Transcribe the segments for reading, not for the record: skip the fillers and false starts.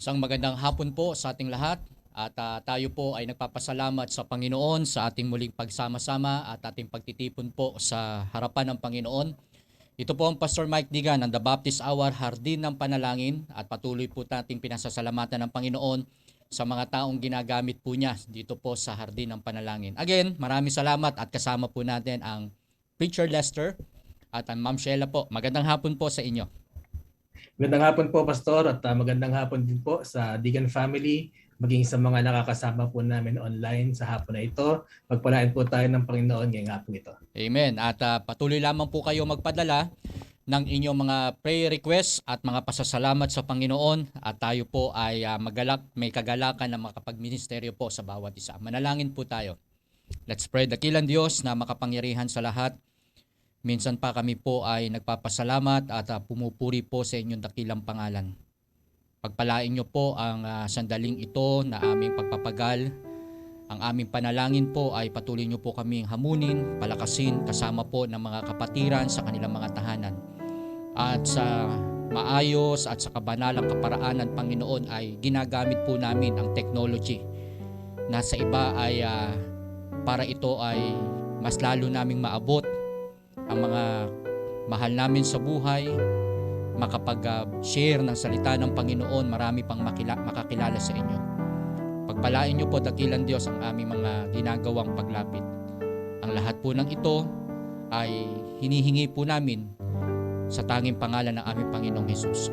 Isang magandang hapon po sa ating lahat at tayo po ay nagpapasalamat sa Panginoon sa ating muling pagsama-sama at ating pagtitipon po sa harapan ng Panginoon. Ito po ang Pastor Mike Digan ng The Baptist Hour, Hardin ng Panalangin, at patuloy po nating pinasasalamatan ng Panginoon sa mga taong ginagamit po niya dito po sa Hardin ng Panalangin. Again, maraming salamat at kasama po natin ang Preacher Lester at ang Ma'am Sheila po. Magandang hapon po sa inyo. Magandang hapon po, Pastor, at magandang hapon din po sa Digan family, maging sa mga nakakasama po namin online sa hapon na ito. Pagpalain po tayo ng Panginoon ngayong hapon ito. Amen. At patuloy lamang po kayo magpadala ng inyong mga prayer requests at mga pasasalamat sa Panginoon, at tayo po ay may kagalakan na makapagministeryo po sa bawat isa. Manalangin po tayo. Let's pray. Dakilang Diyos na makapangyarihan sa lahat, minsan pa kami po ay nagpapasalamat at pumupuri po sa inyong dakilang pangalan. Pagpalain niyo po ang sandaling ito na aming pagpapagal. Ang aming panalangin po ay patuloy niyo po kaming hamunin, palakasin, kasama po ng mga kapatiran sa kanilang mga tahanan. At sa maayos at sa kabanalang kaparaanan, Panginoon, ay ginagamit po namin ang technology na sa iba ay para ito ay mas lalo naming maabot ang mga mahal namin sa buhay, makapag-share ng salita ng Panginoon, marami pang makakilala sa inyo. Pagpalain niyo po, dakilang Diyos, ang aming mga ginagawang paglapit. Ang lahat po ng ito ay hinihingi po namin sa tanging pangalan ng aming Panginoong Hesus.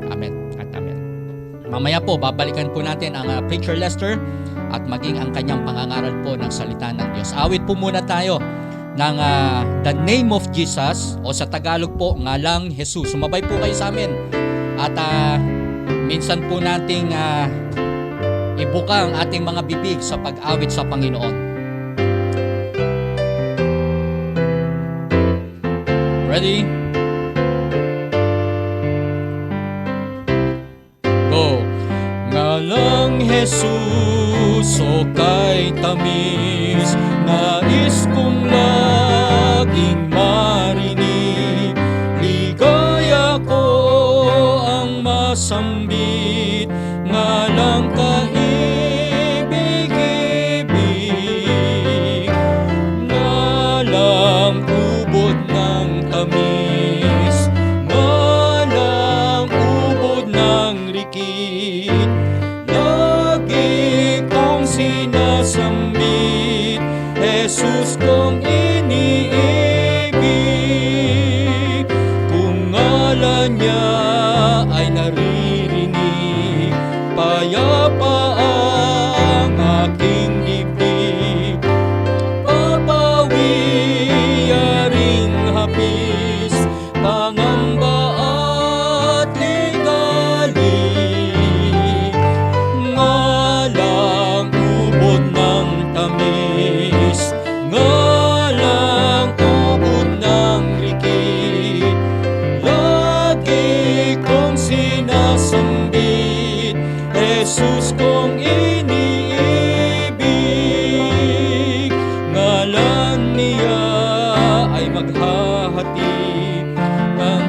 Amen at amen. Mamaya po, babalikan po natin ang Preacher Lester at maging ang kanyang pangangaral po ng salita ng Diyos. Awit po muna tayo ng The Name of Jesus, o sa Tagalog po, Ngalang Jesus. Sumabay po kayo sa amin. At minsan po nating ibuka ang ating mga bibig sa pag-awit sa Panginoon. Ready? Go! Ngalang Jesus, o kay tamis, nais kong laging marinig, ligaya ko ang masambit, ngalang kaibig-ibig, ngalang ubod ng tamis, ngalang ubod ng rikit, lagi kong sinasambit, Jesus kong iniibig. Kung ngalan niya ay naririnig, payapa ang aking dibdib, papawiyaring hapis, pangamba at ligalig, ngalang ubod ng tamis, ngalang ubod ng rikit, lagi kong sinasambit, Jesus kong iniibig. Ngalan niya ay maghahatid ng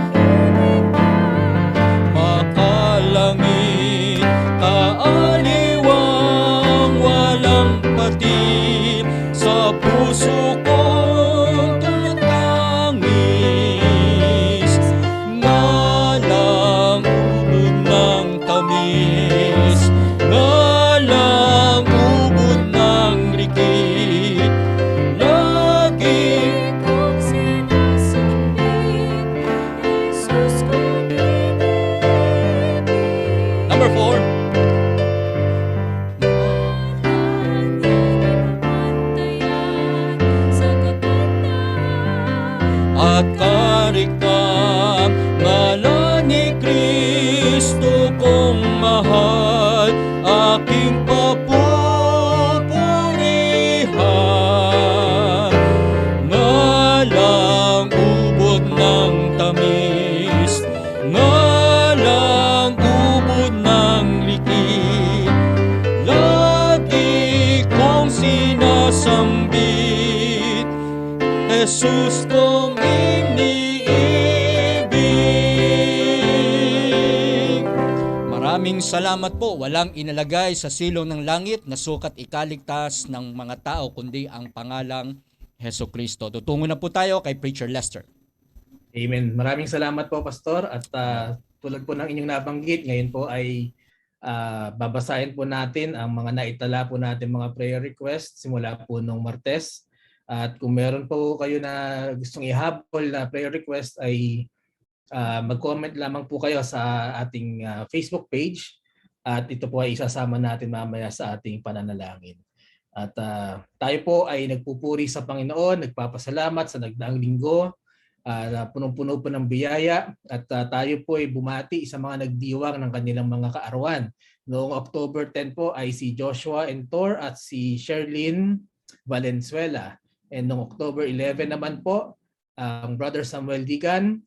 makalangit, kaaliwang walang patid, sa puso kong tumatangis, ngalang ubod ng tamis, ngalang ubod ng rikit, lagi kong sinasambit, Jesus kong iniibig. Number 4. At karikam, ngalan ni Kristo kong mahal, aking papupurihan, ngalang ubod ng tamis, ngalang ubod ng rikit, lagi kong sinasambit, Jesus kong iniibig. Maraming salamat po. Walang inalagay sa silong ng langit na sukat ikaligtas ng mga tao kundi ang pangalang Heso Kristo. Tutungo na po tayo kay Preacher Lester. Amen. Maraming salamat po, Pastor. At tulad po ng inyong nabanggit, ngayon po ay babasahin po natin ang mga naitala po natin mga prayer requests simula po nung Martes. At kung meron po kayo na gustong ihabol na prayer request ay mag-comment lamang po kayo sa ating Facebook page at ito po ay isasama natin mamaya sa ating pananalangin. At tayo po ay nagpupuri sa Panginoon, nagpapasalamat sa nagdaang linggo, punong-puno po ng biyaya at tayo po ay bumati sa mga nagdiwang ng kanilang mga kaarawan. Noong October 10 po ay si Joshua Entor at si Sherlyn Valenzuela. And noong October 11 naman po, ang Brother Samuel Digan,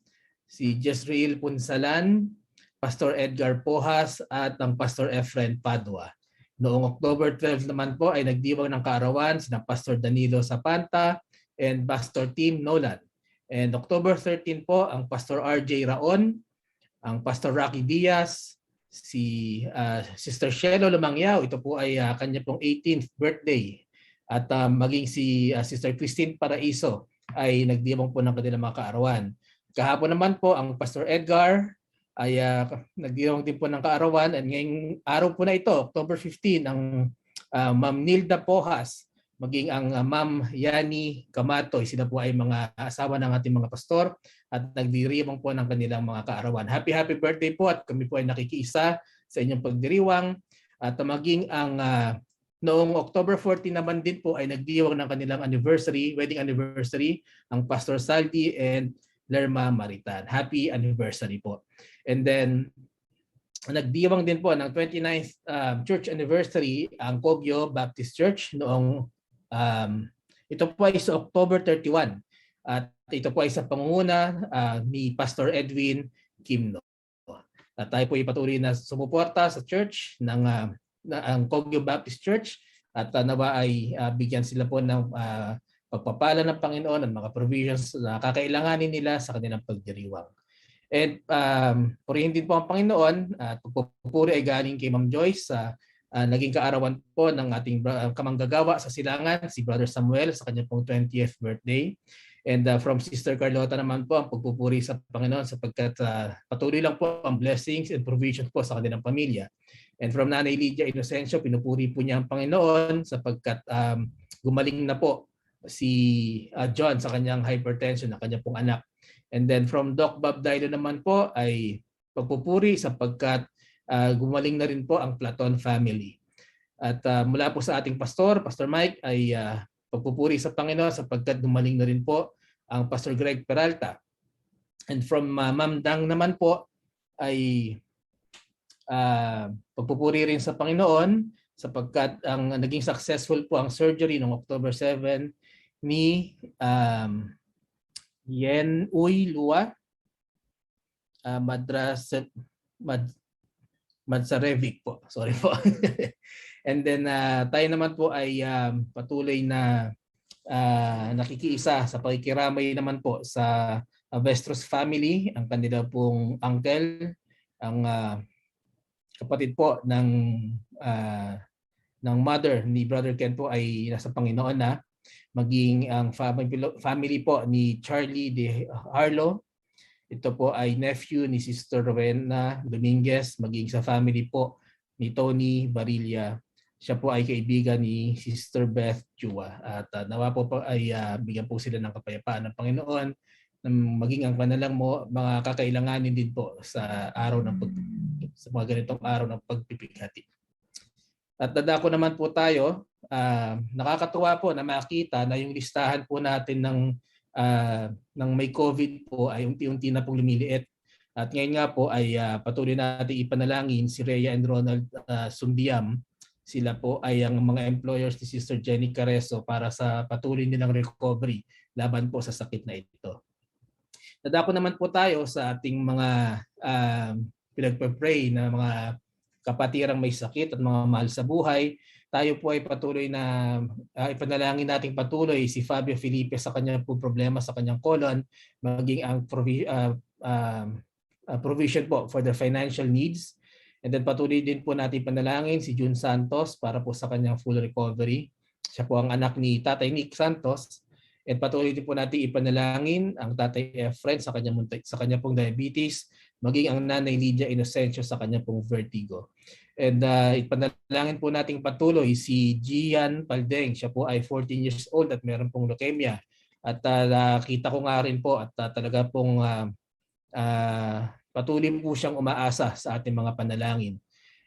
si Jezreel Punsalan, Pastor Edgar Pohas at ang Pastor Efren Padua. Noong October 12 naman po ay nagdiwang ng kaarawan sina Pastor Danilo Zapanta and Pastor Tim Nolan. And October 13 po ang Pastor RJ Raon, ang Pastor Rocky Diaz, si Sister Shelo Lumangyaw, ito po ay kanya pong 18th birthday. At maging si Sister Christine Paraiso ay nagdiwang po ng kanilang mga kaarawan. Kahapon naman po ang Pastor Edgar ay nagdiwang din po ng kaarawan, and ngayong araw po na ito, October 15, ang Ma'am Nilda Pohas, maging ang Ma'am Yani Kamatoy, sila po ay mga asawa ng ating mga pastor at nagdiriwang po ng kanilang mga kaarawan. Happy birthday po at kami po ay nakikiisa sa inyong pagdiriwang. At maging ang noong October 14 naman din po ay nagdiwang ng kanilang wedding anniversary, ang Pastor Saldi and Lerma Maritan. Happy anniversary po. And then nagdiwang din po ng 29th church anniversary ang Kogyo Baptist Church noong ito po ay sa October 31 at ito po ay sa pangunguna ni Pastor Edwin Kimno. At tayo po ay patuloy na sumuporta sa church ng ang Kogyo Baptist Church at nawa ay bigyan sila po ng pagpapala ng Panginoon at mga provisions na kakailanganin nila sa kanilang pagdiriwang. And purihin din po ang Panginoon at pagpupuri ay galing kay Ma'am Joyce sa naging kaarawan po ng ating kamanggagawa sa Silangan, si Brother Samuel sa kanyang pong 20th birthday. And from Sister Carlota naman po ang pagpupuri sa Panginoon sapagkat patuloy lang po ang blessings and provision po sa kanilang pamilya. And from Nanay Lydia Inocencio, pinupuri po niya ang Panginoon sapagkat gumaling na po si John sa kanyang hypertension ng kanyang pong anak. And then from Doc Bob Dailo naman po ay pagpupuri sapagkat gumaling na rin po ang Platon family. At mula po sa ating pastor, Pastor Mike, ay pagpupuri sa Panginoon sapagkat gumaling na rin po ang Pastor Greg Peralta. And from Ma'am Dang naman po ay pagpupuri rin sa Panginoon sapagkat ang naging successful po ang surgery noong October 7 ni Yen Uy Lua Madsarevic po. Sorry po. And then tayo naman po ay patuloy na nakikiisa sa pakikiramay naman po sa Vestros family, ang kanila pong uncle, ang kapatid po ng mother ni Brother Ken po ay nasa Panginoon na, maging ang family po ni Charlie De Harlo. Ito po ay nephew ni Sister Rowena Dominguez, maging sa family po ni Tony Barilla. Siya po ay kaibigan ni Sister Beth Chua. At nawa po ay bigyan po sila ng kapayapaan ng Panginoon, maging ang kanilang mga kakailanganin din po sa araw ng sa mga ganitong araw ng pagpipighati. At dadako naman po tayo, nakakatuwa po na makita na yung listahan po natin ng may COVID po ay unti-unti na pong lumiliit. At ngayon nga po ay patuloy natin ipanalangin si Rhea and Ronald Sumbiam. Sila po ay ang mga employers ni Sister Jenny Careso para sa patuloy nilang recovery laban po sa sakit na ito. Dadako naman po tayo sa ating mga pinagpe-pray na mga kapatirang may sakit at mga mahal sa buhay. Tayo po ay patuloy na ipanalangin nating patuloy si Fabio Felipe sa kanyang po problema sa kanyang colon, maging ang provision po for the financial needs. And then patuloy din po natin panalangin si June Santos para po sa kanyang full recovery. Siya po ang anak ni Tatay Nick Santos. At patuloy din po natin ipanalangin ang Tatay Efren sa kanya pong diabetes, maging ang Nanay Lydia Inocencio sa kanya pong vertigo. And ipanalangin po nating patuloy si Gian Paldeng. Siya po ay 14 years old at meron pong leukemia. At nakita ko nga rin po at talaga pong patuloy po siyang umaasa sa ating mga panalangin.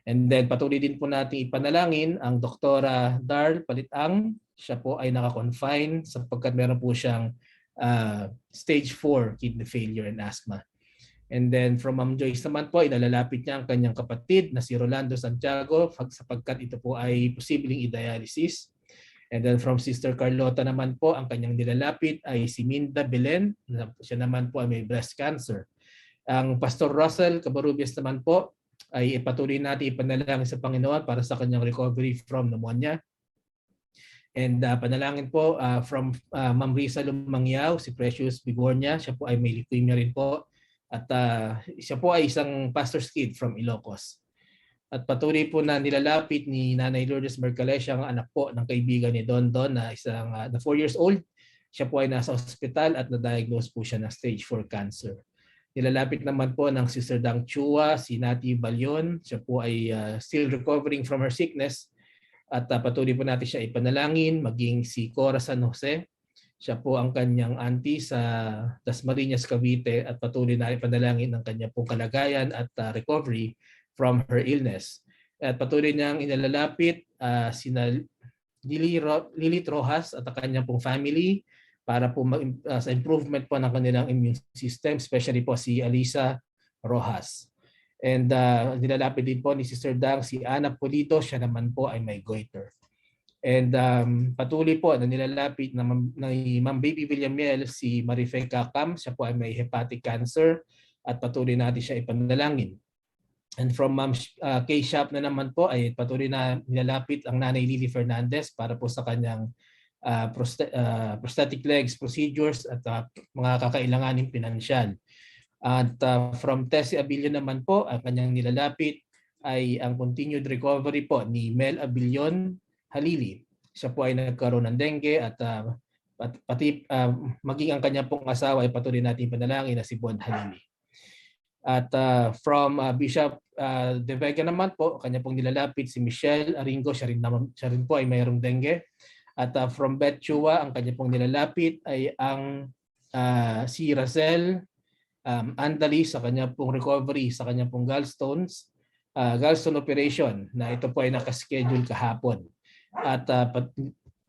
And then patuloy din po natin ipanalangin ang Doktora Darl Palitang. Siya po ay naka-confine sapagkat meron po siyang stage 4 kidney failure and asthma. And then from Ma'am Joyce naman po, inalalapit niya ang kanyang kapatid na si Rolando Santiago sapagkat ito po ay posibleng i-dialysis. And then from Sister Carlota naman po, ang kanyang nilalapit ay si Minda Belen. Siya naman po ay may breast cancer. Ang Pastor Russell Cabarubias naman po ay ipatuloy natin ipanalangin sa Panginoon para sa kanyang recovery from pneumonia. And panalangin po from Ma'am Risa Lumangyaw, si Precious Bigornia. Siya po ay may leukemia rin po. At siya po ay isang pastor's kid from Ilocos. At patuloy po na nilalapit ni Nanay Lourdes Mercalesio, ang anak po ng kaibigan ni Don Don na 4 years old. Siya po ay nasa ospital at na-diagnose po siya ng stage 4 cancer. Nilalapit naman po ng Sister Dang Chua, si Nati Balyon. Siya po ay still recovering from her sickness. At patuloy po natin siya ipanalangin, maging si Cora San Jose. Siya po ang kanyang auntie sa Dasmariñas, Cavite at patuloy na ipanalangin ang kanya pong kalagayan at recovery from her illness. At patuloy niyang inalalapit sina Lilith Rojas at ang kanyang pong family para po sa improvement po ng kanilang immune system, especially po si Alisa Rojas. And nilalapit din po ni Sister Dang si Ana Polito, siya naman po ay may goiter. And patuloy po na nilalapit na Ma'am Baby Villamiel si Marife Kakam, siya po ay may hepatic cancer at patuloy natin siya ipanalangin. And from Ma'am Kay Shop na naman po ay patuloy na nilalapit ang Nanay Lily Fernandez para po sa kanyang prosthetic legs procedures at mga kakailanganing pinansyal. At from Tessie Abilion naman po, ang kanyang nilalapit ay ang continued recovery po ni Mel Abilion Halili. Siya po ay nagkaroon ng dengue at pati maging ang kanyang pong asawa ay patuloy natin panalangin na si Bon Halili. At from Bishop De Vega naman po, kanya pong nilalapit si Michelle Aringo, siya rin po ay mayroong dengue. At from Beth Chua, ang kanya pong nilalapit ay ang si Razel Andali sa kanya pong recovery sa kanya pong gallstone operation na ito po ay nakaschedule kahapon. At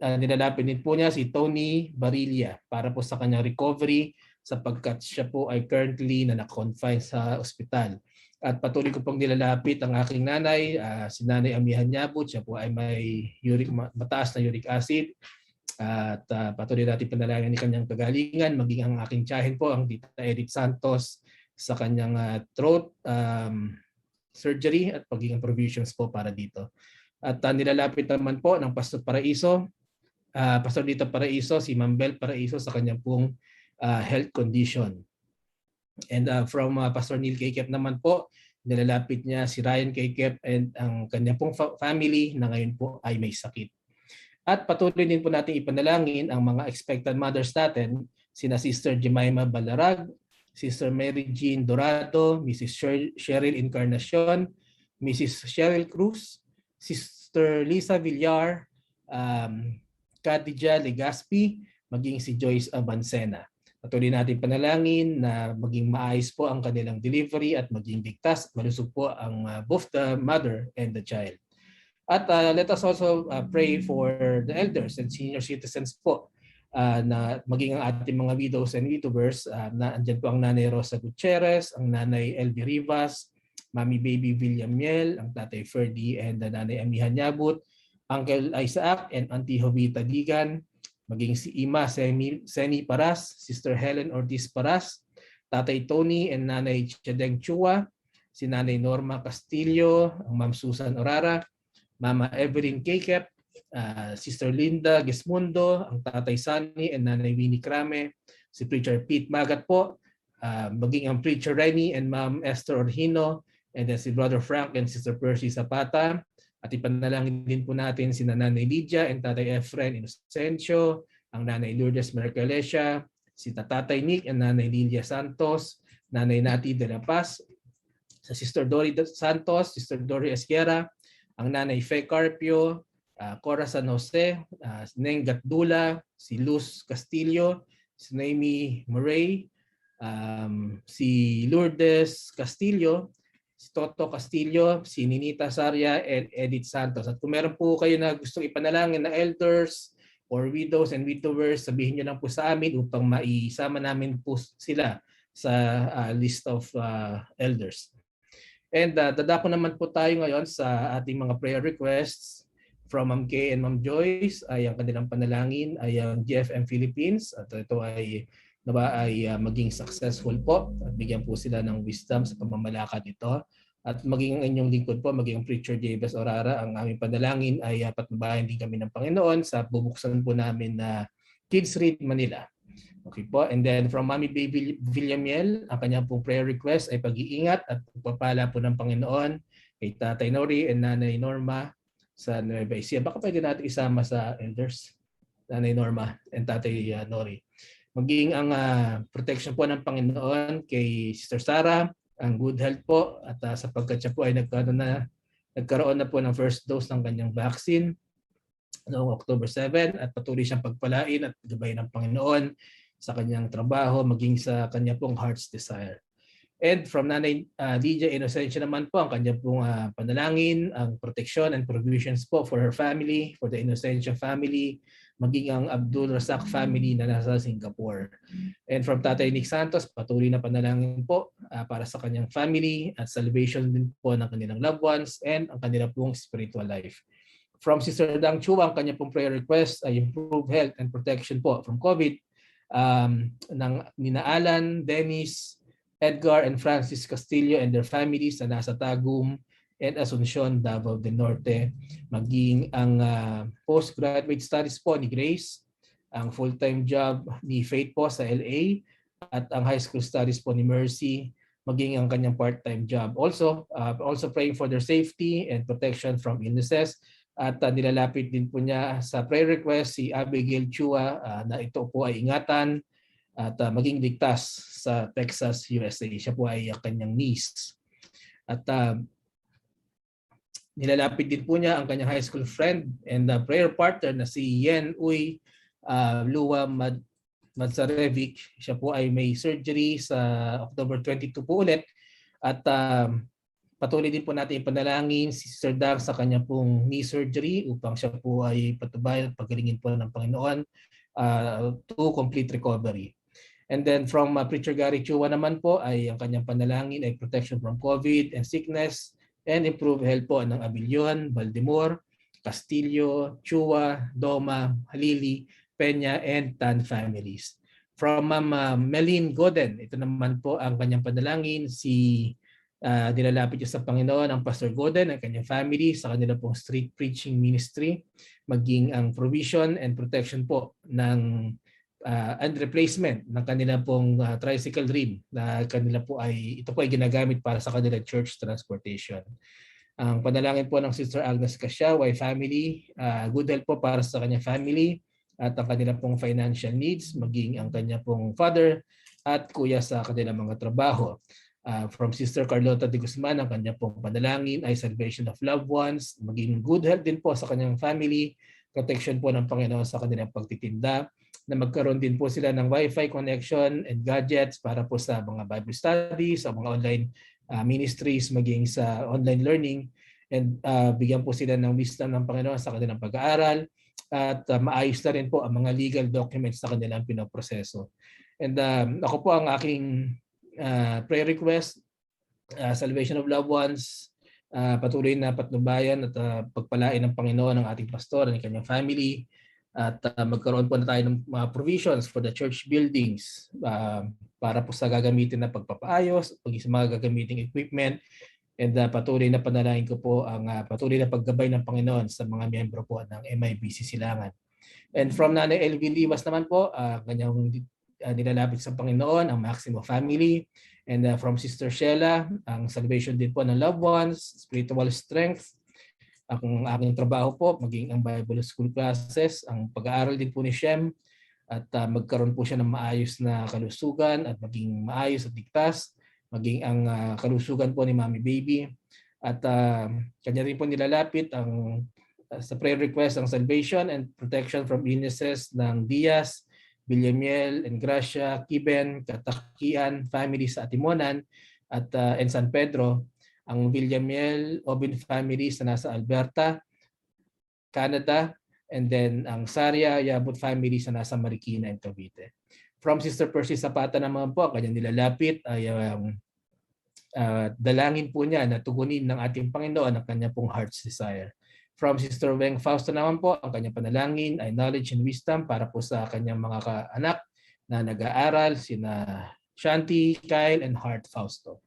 nilalapit din po niya si Tony Barilla para po sa kanyang recovery sapagkat siya po ay currently na na-confine sa ospital. At patuloy ko pong nilalapit ang aking nanay, si Nanay Amihan Nyabut, siya po ay may mataas na uric acid. At patuloy natin panalangin ni kanyang kagalingan, maging ang aking tiyahin po, ang Tita Edith Santos, sa kanyang throat surgery at pagiging provisions po para dito. At nilalapit naman po ng Pastor Paraiso, Pastor Dito Paraiso, si Ma'am Bel Paraiso sa kanyang pong health condition. And from Pastor Neil Kekep naman po, nilalapit niya si Ryan Kekep and ang kanyang pong family na ngayon po ay may sakit. At patuloy din po natin ipanalangin ang mga expectant mothers natin, sina Sister Jemima Balarag, Sister Mary Jean Dorado, Mrs. Cheryl Encarnacion, Mrs. Cheryl Cruz, Sister Lisa Villar, Khadija Legaspi, maging si Joyce Abancena. Patuloy natin panalangin na maging maayos po ang kanilang delivery at maging ligtas, malusog po ang both the mother and the child. At let us also pray for the elders and senior citizens po na maging ang ating mga widows and widowers. Andyan po ang Nanay Rosa Gutierrez, ang Nanay Elvie Rivas, Mami Baby Villamiel, ang Tatay Ferdy and Nanay Amihan Nyabut, Uncle Isaac and Auntie Jovita Digan, maging si Ima Seni Paras, Sister Helen Ortiz Paras, Tatay Tony and Nanay Chedeng Chua, si Nanay Norma Castillo, ang Ma'am Susan Orara, Mama Evelyn Kekep, Sister Linda Gesmundo, ang Tatay Sunny and Nanay Winnie Crame, si Preacher Pete Magat po, maging ang Preacher Renny and Ma'am Esther Orhino, and then si Brother Frank and Sister Percy Zapata. At ipanalangin din po natin si Nanay Lydia and Tatay Efren Inocencio, ang Nanay Lourdes Mercalesha, si Tatay Nick and Nanay Lilia Santos, Nanay Nati de la Paz, sa Sister Dory Santos, Sister Dory Esquera, ang Nanay Fe Carpio, Cora San Jose, Neng Gatdula, si Luz Castillo, si Naomi Murray, si Lourdes Castillo, si Toto Castillo, si Ninita Saria, and Edith Santos. At kung meron po kayo na gustong ipanalangin na elders or widows and widowers, sabihin nyo lang po sa amin upang maisama namin po sila sa list of elders. And dadako naman po tayo ngayon sa ating mga prayer requests from Ma'am Kay and Ma'am Joyce. Ay ang kanilang panalangin ay ang GFM Philippines at ito ay maging successful po at bigyan po sila ng wisdom sa pamamalakad ito. At maging inyong lingkod po, maging Preacher Jabez Orara, ang aming panalangin ay patnubayan din kami ng Panginoon sa bubuksan po namin na Kids Read Manila. Okay po. And then from Mami Baby Villamiel, ang kanyang pong prayer request ay pag-iingat at pagpapala po ng Panginoon kay Tatay Nori and Nanay Norma sa Nueva Ecija. Baka pwede natin isama sa elders, Nanay Norma and Tatay Nori. Maging ang protection po ng Panginoon kay Sister Sarah, ang good health po at sapagkat siya po ay nagkaroon na po ng first dose ng kanyang vaccine noong October 7 at patuloy siyang pagpalain at gabay ng Panginoon sa kanyang trabaho maging sa kanya pong heart's desire. And from Nanay Lydia Inocencio naman po ang kanya pong panalangin, ang protection and provisions po for her family, for the Inocencio family, maging ang Abdul Razak family na nasa Singapore. And from Tatay Nick Santos, patuloy na panalangin po para sa kanyang family at salvation din po ng kanilang loved ones and ang kanilang pong spiritual life. From Sister Dang Chua, ang kanya pong prayer request ay improve health and protection po from COVID ng Nina Alan, Dennis, Edgar and Francis Castillo and their families na nasa Tagum and Asuncion, Davao del Norte. Maging ang postgraduate studies po ni Grace, ang full-time job ni Faith po sa LA, at ang high school studies po ni Mercy, maging ang kanyang part-time job. Also praying for their safety and protection from illnesses. At nilalapit din po niya sa prayer request si Abigail Chua na ito po ay ingatan at maging ligtas sa Texas, USA. Siya po ay kanyang niece. At nilalapit din po niya ang kanyang high school friend and prayer partner na si Yen Uy Lua Madzarevic. Siya po ay may surgery sa October 22 po ulit. At patuloy din po natin ipanalangin si Sister Dag sa kanya pong knee surgery upang siya po ay patubayan at pagalingin po ng Panginoon to complete recovery. And then from Preacher Gary Chua naman po ay ang kanyang panalangin ay protection from COVID and sickness and improve health po ng Abilion, Baldemor, Castillo, Chua, Doma, Halili, Peña, and Tan families. From Melin Goden, ito naman po ang kanyang panalangin, nilalapit niya sa Panginoon ang Pastor Goden, ang kanyang family, sa kanila pong street preaching ministry, maging ang provision and protection po ng and replacement ng kanila pong tricycle rim na ito po ay ginagamit para sa kanila church transportation. Ang panalangin po ng Sister Agnes Casyaway family, good health po para sa kanyang family at ang kanila pong financial needs, maging ang kanya pong father at kuya sa kanilang mga trabaho. From Sister Carlota de Guzman, ang kanya pong panalangin ay salvation of loved ones, maging good health din po sa kanyang family, protection po ng Panginoon sa kanilang pagtitinda, na magkaroon din po sila ng Wi-Fi connection and gadgets para po sa mga Bible studies, sa mga online ministries, maging sa online learning, and bigyan po sila ng wisdom ng Panginoon sa kanilang pag-aaral at maayos na rin po ang mga legal documents na kanilang pinoproseso. And ako po ang aking prayer request, salvation of loved ones, patuloy na patnubayan at pagpalain ng Panginoon ng ating pastor at ng kanyang family, at magkaroon po na tayo ng mga provisions for the church buildings para po sa gagamitin na pagpapaayos, sa mga gagamiting equipment, and patuloy na panalangin ko po ang patuloy na paggabay ng Panginoon sa mga miyembro po ng MIBC Silangan. And from Nanay Elvin Limas naman po, kanyang nilalapit sa Panginoon ang Maximo family And from Sister Sheila, ang salvation din po ng loved ones, spiritual strength. Ang aking trabaho po, maging ang Bible School classes, ang pag-aaral din po ni Shem, at magkaroon po siya ng maayos na kalusugan at maging maayos at ligtas, maging ang kalusugan po ni Mommy Baby. At kanya rin po nilalapit ang sa prayer request ang salvation and protection from illnesses ng Diaz, Villamiel, Engracia, Kiben, Katakian, family sa Atimonan at and San Pedro, ang Villamiel, Obin families na nasa Alberta, Canada, and then ang Saria, Yabut families na nasa Marikina and Cavite. From Sister Percy Zapata naman po, kanyang nilalapit ay dalangin po niya na tugunin ng ating Panginoon ang kanya pong heart's desire. From Sister Weng Fausto naman po, ang kanyang panalangin ay knowledge and wisdom para po sa kanyang mga kaanak na nag-aaral, sina Shanti, Kyle, and Hart Fausto.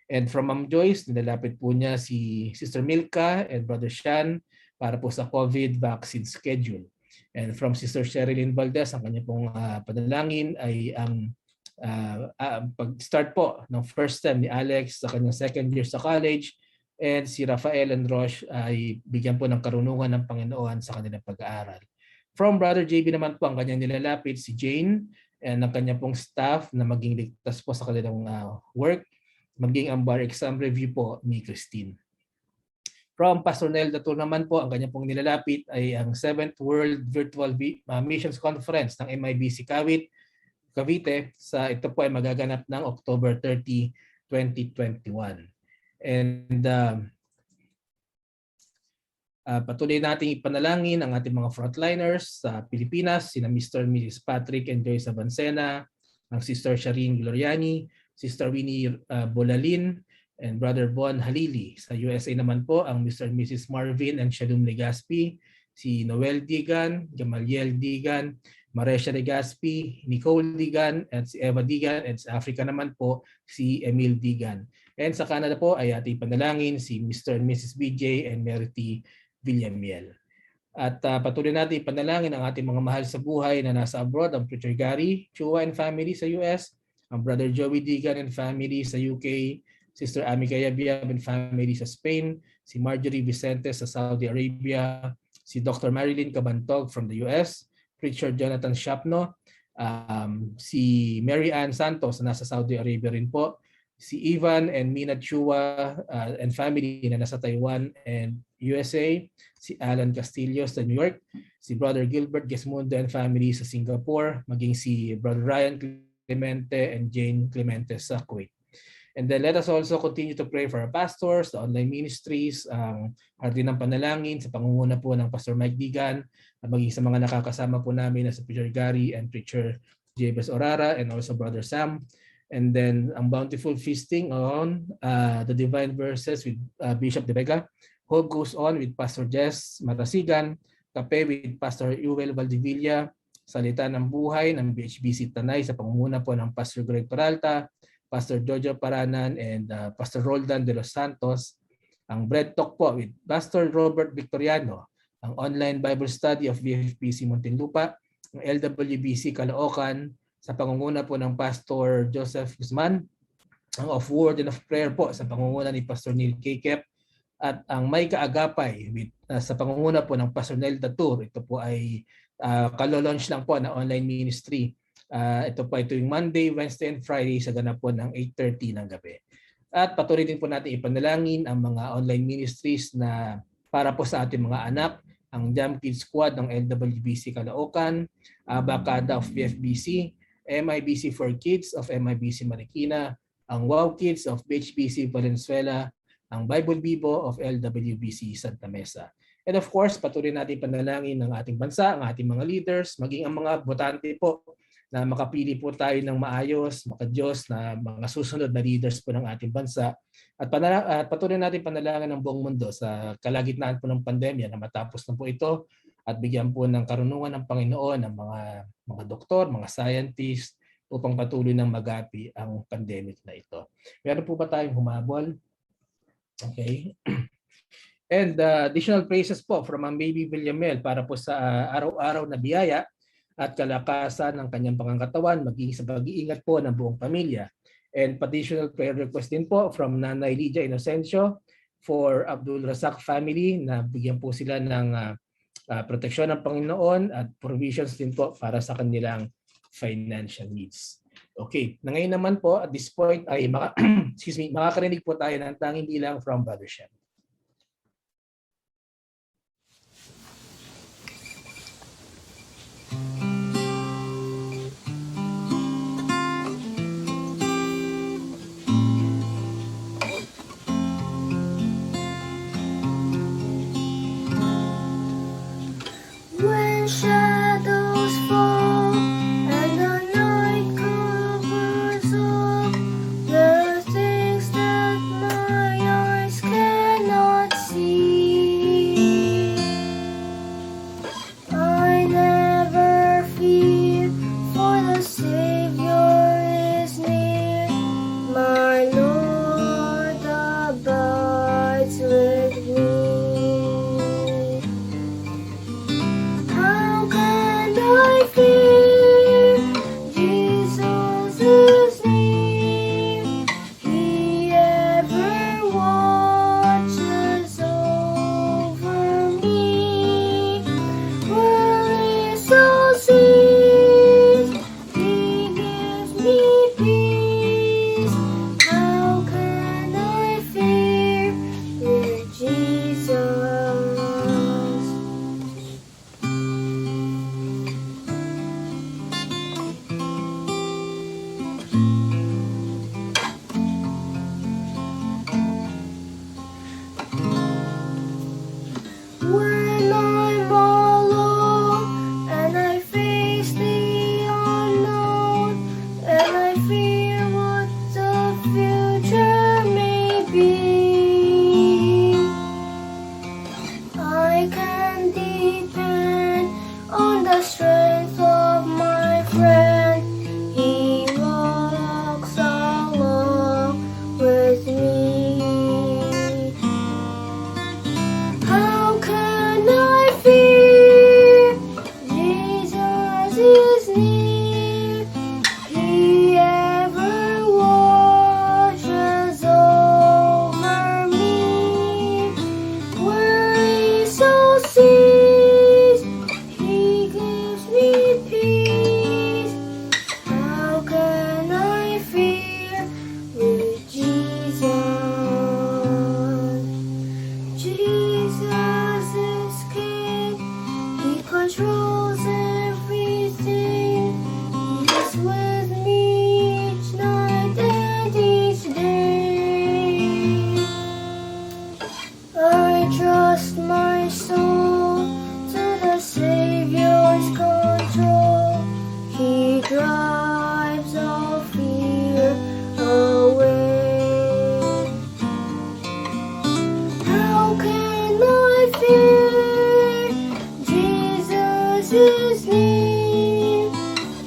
And from Ma'am Joyce, nilalapit po niya si Sister Milka and Brother Shan para po sa COVID vaccine schedule. And from Sister Sherilyn Valdez, ang kanyang pong panalangin ay ang pag-start po ng first term ni Alex sa kanyang second year sa college, and si Rafael and Roche ay bigyan po ng karunungan ng Panginoon sa kanilang pag-aaral. From Brother JB naman po, ang kanyang nilalapit si Jane and ang kanyang pong staff na maging ligtas po sa kanilang work, maging ang bar exam review po ni Christine. From Pastor Nel Datur naman po, ang kanyang pong nilalapit ay ang 7th World Virtual Missions Conference ng MIBC Cavite. Ito po ay magaganap ng October 30, 2021. And patuloy nating ipanalangin ang ating mga frontliners sa Pilipinas, sina Mr. and Mrs. Patrick and Joyce Avancena, ang Sister Shireen Gloriani, Sister Winnie Bolalin, and Brother Bon Halili. Sa USA naman po, ang Mr. and Mrs. Marvin and Shalom Legaspi, si Noel Digan, Gamaliel Digan, Maresha Legaspi, Nicole Digan, at si Eva Digan, and sa Africa naman po, si Emil Digan. And sa Canada po ay ating panalangin si Mr. and Mrs. BJ and Mary T. Villamiel. At patuloy natin ipanalangin ang ating mga mahal sa buhay na nasa abroad, ang Preacher Gary Chua and family sa US, ang Brother Joey Digan and family sa UK, Sister Amica Yabiab and family sa Spain, si Marjorie Vicente sa Saudi Arabia, si Dr. Marilyn Cabantog from the US, Preacher Jonathan Shapno, si Mary Ann Santos na nasa Saudi Arabia rin po, si Ivan and Mina Chua and family na nasa Taiwan and USA, si Alan Castillo sa New York, si Brother Gilbert Gesmundo and family sa Singapore, maging si Brother Ryan Clemente and Jane Clemente sa Kuwait. And then let us also continue to pray for our pastors, the online ministries, hardin ng panalangin sa pangunguna po ng Pastor Mike Digan, at maging sa mga nakakasama po namin na sa Preacher Gary and Preacher Jabez Orara and also Brother Sam. And then ang bountiful feasting on the divine verses with Bishop De Vega. Hope goes on with Pastor Jess Matasigan. Kape with Pastor Yuel Valdivilla. Salita ng buhay ng BHBC Tanay sa pangunguna po ng Pastor Greg Peralta, Pastor Jojo Paranan, and Pastor Roldan de los Santos. Ang Bread Talk po with Pastor Robert Victoriano. Ang online Bible study of BFPC Muntinlupa. Ang LWBC Caloocan sa pangunguna po ng Pastor Joseph Guzman, ang of word and of prayer po sa pangunguna ni Pastor Neil Kekep, at ang May Kaagapay sa pangunguna po ng Pastor Nel Datur. Ito po ay kalolaunch lang po na online ministry. Ito po ay tuwing Monday, Wednesday, and Friday sa ganap po ng 8:30 ng gabi. At patuloy din po natin ipanalangin ang mga online ministries na para po sa ating mga anak, ang Jam Kids Squad ng LWBC Caloocan, Abacada of BFBC, MIBC for Kids of MIBC Marikina, ang Wow Kids of BHBC Valenzuela, ang Bible Bibo of LWBC Santa Mesa. And of course, patuloy natin panalangin ng ating bansa, ang ating mga leaders, maging ang mga botante po na makapili po tayo ng maayos, makadiyos na mga susunod na leaders po ng ating bansa. At patuloy natin panalangin ng buong mundo sa kalagitnaan po ng pandemya na matapos na po ito at bigyan po ng karunungan ng Panginoon ng mga doktor, mga scientists upang patuloy ng magapi ang pandemic na ito. Meron po ba tayong humabol? Okay. And additional praises po from ang Baby Villamel para po sa araw-araw na biyaya at kalakasan ng kanyang pangangatawan, maging sa pag-iingat po ng buong pamilya. And additional prayer request din po from Nanay Lydia Inocencio for Abdul Razak family na bigyan po sila ng proteksyon ng Panginoon at provisions din po para sa kanilang financial needs. Okay, na ngayon naman po at this point ay makakarinig po tayo ng tanging bilang from Brother Shem. When shadows fall and the night covers up, there are things that my eyes cannot see. I never fear, for the Savior is near. My Lord abides with me. How can I fear? Jesus is near. He ever watches over me. Worries all cease. He gives me peace. How can I fear with Jesus? When I'm alone and I face the unknown and I fear what the future may be, I can depend on the strength of my friend. He walks along with me. How can I fear? Jesus is near. He ever watches over me. Worries all cease. He gives me peace. How can I fear with Jesus? Jesus is King. He controls everything. He is with me each night and each day. I trust my soul to the Savior's control. He drives all fear away. How can I fear? Jesus is near.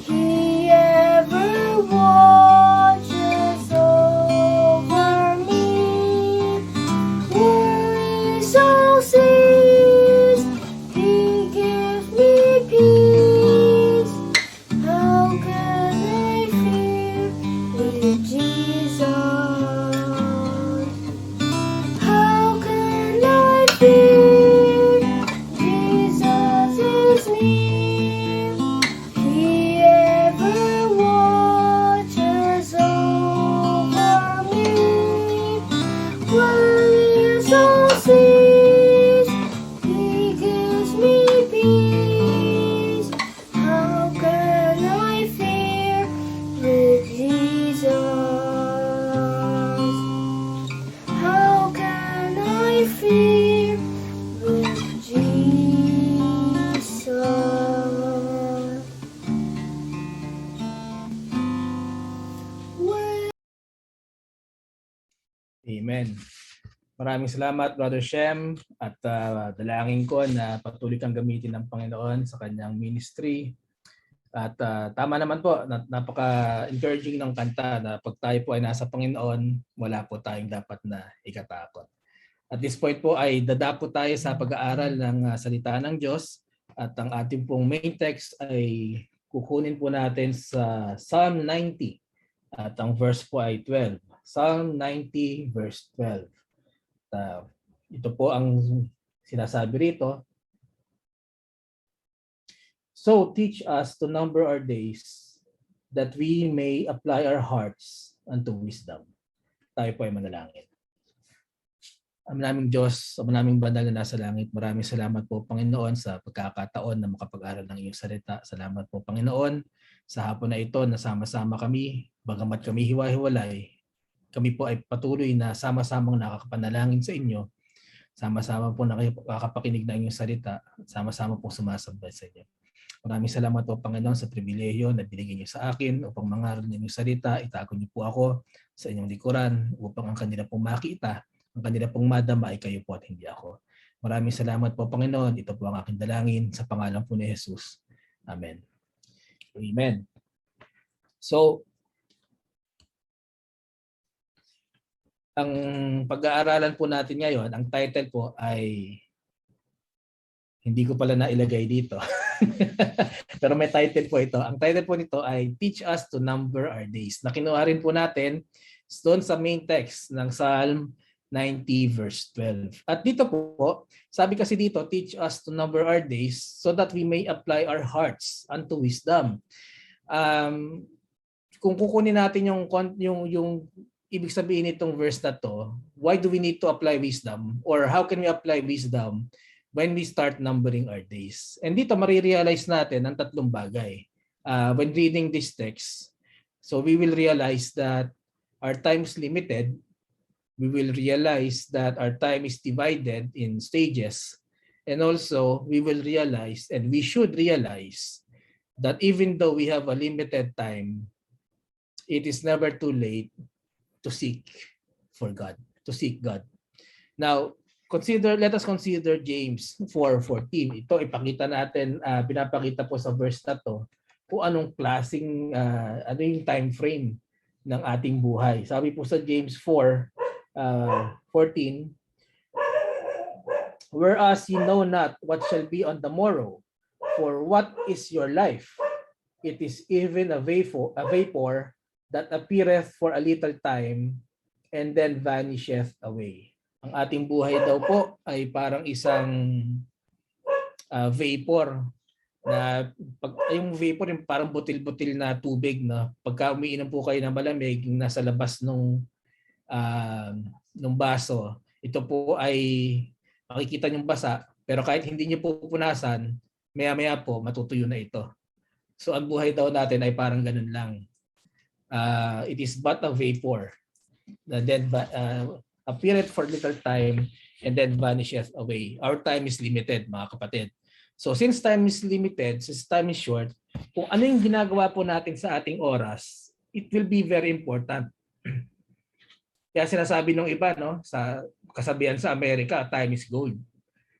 He ever watches over me. Worries all cease. He gives me peace. How can I fear with Jesus? How can I fear? Jesus is near. He ever watches over me. Worries all cease. He gives me peace. How can I fear with Jesus? How can I fear with Jesus? Amen. Maraming salamat, Brother Shem, at dalangin ko na patuloy kang gamitin ng Panginoon sa kanyang ministry. At tama naman po, napaka-encouraging ng kanta na pag tayo po ay nasa Panginoon, wala po tayong dapat na ikatakot. At this point po ay dadapo tayo sa pag-aaral ng salita ng Diyos at ang ating pong main text ay kukunin po natin sa Psalm 90 At ang verse po ay 12. Psalm 90 verse 12. Ito po ang sinasabi rito. So teach us to number our days that we may apply our hearts unto wisdom. Tayo po ay manalangin. Ama naming Diyos, Ama naming banal na nasa langit, maraming salamat po Panginoon sa pagkakataon na makapag-aral ng iyong salita. Salamat po Panginoon sa hapon na ito na sama-sama kami, bagamat kami hiwa-hiwalay, kami po ay patuloy na sama-samang nakakapanalangin sa inyo, sama-sama po nakakapakinig ng iyong salita, at sama-sama po sumasambay sa inyo. Maraming salamat po Panginoon sa pribilehiyo na binigay niyo sa akin upang mangaral ng iyong salita. Itago niyo po ako sa inyong likuran upang ang kanila pong makita, ang kanila pong madama ay kayo po at hindi ako. Maraming salamat po Panginoon. Ito po ang aking dalangin sa pangalan po ni Jesus. Amen. Amen. So, ang pag-aaralan po natin ngayon, ang title po ay, hindi ko pala nailagay dito. Pero may title po ito. Ang title po nito ay Teach Us to Number Our Days. Nakinuha rin po natin doon sa main text ng Psalm 90 verse 12. At dito po, sabi kasi dito, teach us to number our days so that we may apply our hearts unto wisdom. Kung kukunin natin yung ibig sabihin nitong verse na to, why do we need to apply wisdom? Or how can we apply wisdom when we start numbering our days? And dito marirealize natin ang tatlong bagay. When reading this text, so we will realize that our time is limited. We will realize that our time is divided in stages. And also, we will realize, and we should realize, that even though we have a limited time, it is never too late to seek for God, to seek God. Now, let us consider James 4:14. Ito ipakita natin, pinapakita po sa verse na to kung anong klaseng, ano yung time frame ng ating buhay. Sabi po sa James 4:14, whereas ye know not what shall be on the morrow, for what is your life? It is even a vapor that appeareth for a little time and then vanisheth away. Ang ating buhay daw po ay parang isang vapor na yung vapor yung parang butil-butil na tubig na pagka umiinom po kayo ng malamig nasa labas nung baso, ito po ay makikita niyong basa, pero kahit hindi niyo po pupunasan, maya-maya po matutuyo na ito. So ang buhay daw natin ay parang ganun lang. It is but a vapor that then appeareth for little time and then vanisheth away. Our time is limited, mga kapatid. So since time is limited, since time is short, kung ano yung ginagawa po natin sa ating oras, it will be very important. Kaya sinasabi ng iba, no, sa kasabihan sa Amerika, time is gold.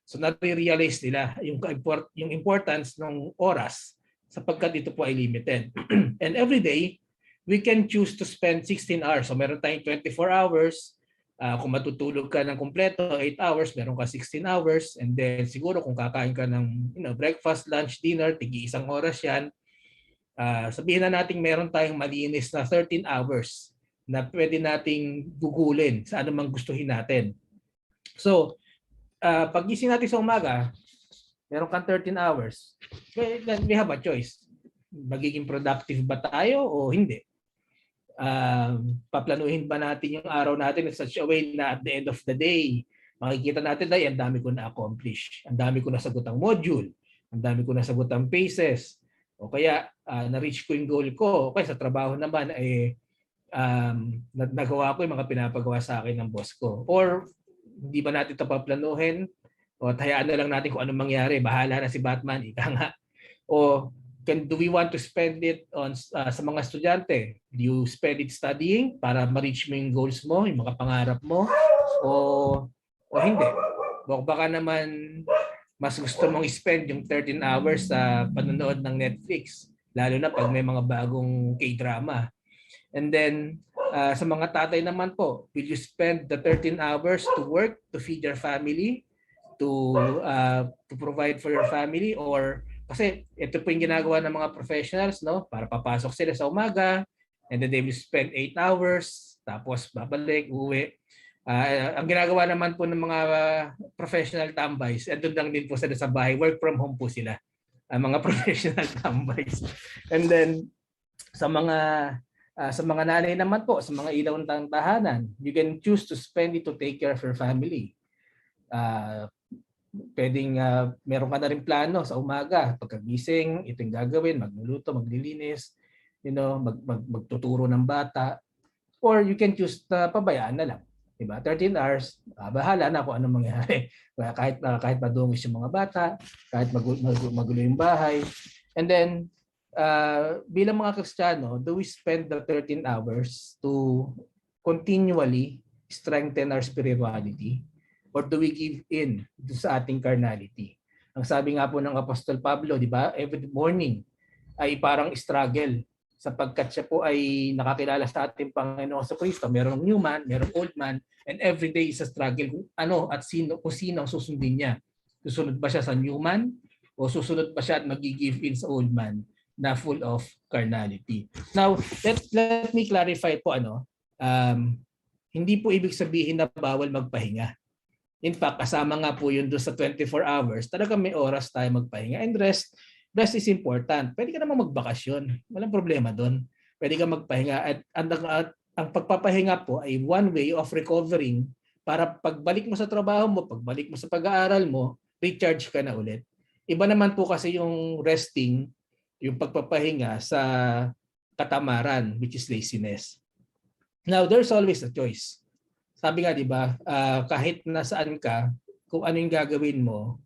So nare-realize nila yung importance ng oras sapagkat ito po ay limited. And every day, we can choose to spend 16 hours. So meron tayong 24 hours. Kung matutulog ka ng kumpleto, 8 hours, meron ka 16 hours. And then siguro kung kakain ka ng breakfast, lunch, dinner, tigi-isang oras yan. Sabihin na natin meron tayong malinis na 13 hours na pwede nating gugulin sa anumang gustuhin natin. So, pag-gising natin sa umaga, meron kang 13 hours. We have a choice. Magiging productive ba tayo o hindi? Paplanuhin ba natin yung araw natin in such a way na at the end of the day, makikita natin na ang dami ko na-accomplish. Ang dami ko nasagot ang module. Ang dami ko nasagot ang paces. O kaya, na-reach ko yung goal ko. O kaya sa trabaho naman, nagawa ko yung mga pinapagawa sa akin ng boss ko. Or hindi ba natin ito paplanuhin? O hayaan na lang natin kung anong mangyari. Bahala na si Batman. Ika nga. O do we want to spend it on sa mga estudyante? Do you spend it studying para ma-reach mo yung goals mo, yung mga pangarap mo? O hindi? Baka naman mas gusto mong spend yung 13 hours sa panonood ng Netflix. Lalo na pag may mga bagong K-drama. And then, sa mga tatay naman po, will you spend the 13 hours to work, to feed your family, to provide for your family? Or, kasi ito po yung ginagawa ng mga professionals, no? Para papasok sila sa umaga, And then they will spend 8 hours, tapos babalik, uwi. Ang ginagawa naman po ng mga professional tambays, doon lang din po sila sa bahay, work from home po sila. Ang mga professional tambays. And then sa mga nanay naman po, sa mga ilaw ng tahanan, you can choose to spend it to take care of your family. Pwedeng meron ka na rin plano sa umaga, pagkagising, ito yung gagawin, magluluto, maglilinis, magtuturo ng bata, or you can choose pabayaan na lang. Diba? 13 hours, bahala na kung anong mangyari. Kahit madungis yung mga bata, kahit magulo yung bahay. And then, bilang mga Kristiyano, do we spend the 13 hours to continually strengthen our spirituality? Or do we give in sa ating carnality? Ang sabi nga po ng Apostol Pablo, di ba? Every morning ay parang struggle sapagkat siya po ay nakakilala sa ating Panginoon sa Kristo. Merong new man, merong old man, and every day is a struggle kung ano at kung sino ang susundin niya. Susunod ba siya sa new man o susunod ba siya at mag-give in sa old man na full of carnality? Now, let me clarify po hindi po ibig sabihin na bawal magpahinga. In fact, kasama nga po yun doon sa 24 hours, talaga may oras tayo magpahinga. And rest is important. Pwede ka naman magbakasyon. Walang problema doon. Pwede ka magpahinga. At ang pagpapahinga po ay one way of recovering para pagbalik mo sa trabaho mo, pagbalik mo sa pag-aaral mo, recharge ka na ulit. Iba naman po kasi yung resting, yung pagpapahinga sa katamaran, which is laziness. Now, there's always a choice. Sabi nga, di ba, kahit nasaan ka, kung ano yung gagawin mo,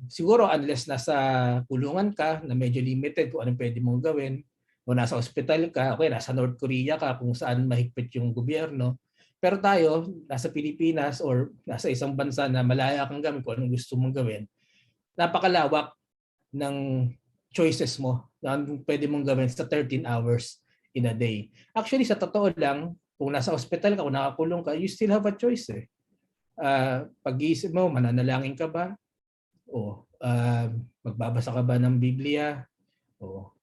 siguro unless nasa kulungan ka na medyo limited kung anong pwede mong gawin, o nasa ospital ka, okay, nasa North Korea ka kung saan mahigpit yung gobyerno. Pero tayo, nasa Pilipinas or nasa isang bansa na malaya kang gawin kung anong gusto mong gawin, napakalawak ng choices mo na pwede mong gawin sa 13 hours in a day. Actually, sa totoo lang, kung nasa ospital ka o nakakulong ka, you still have a choice eh. Pag-iisip mo, mananalangin ka ba? O magbabasa ka ba ng Biblia? O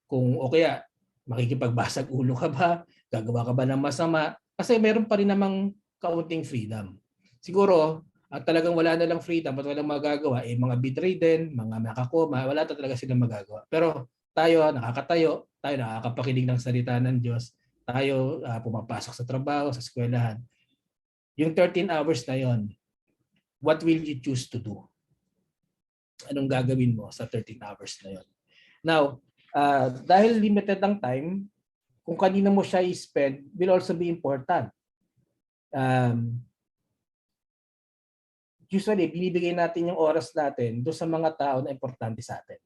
kaya makikipagbasag ulo ka ba? Gagawa ka ba ng masama? Kasi meron pa rin namang kaunting freedom. Siguro, at talagang wala na lang freedom at walang magagawa, mga bedridden, mga nakakoma, wala talaga silang magagawa. Pero tayo, nakakatayo, tayo nakakapakinig ng salita ng Diyos, tayo pumapasok sa trabaho, sa eskwelahan. Yung 13 hours na yon, what will you choose to do? Anong gagawin mo sa 13 hours na yon? Now, dahil limited ang time, kung kanino mo siya i-spend will also be important. Usually, binibigay natin yung oras natin doon sa mga tao na importante sa atin.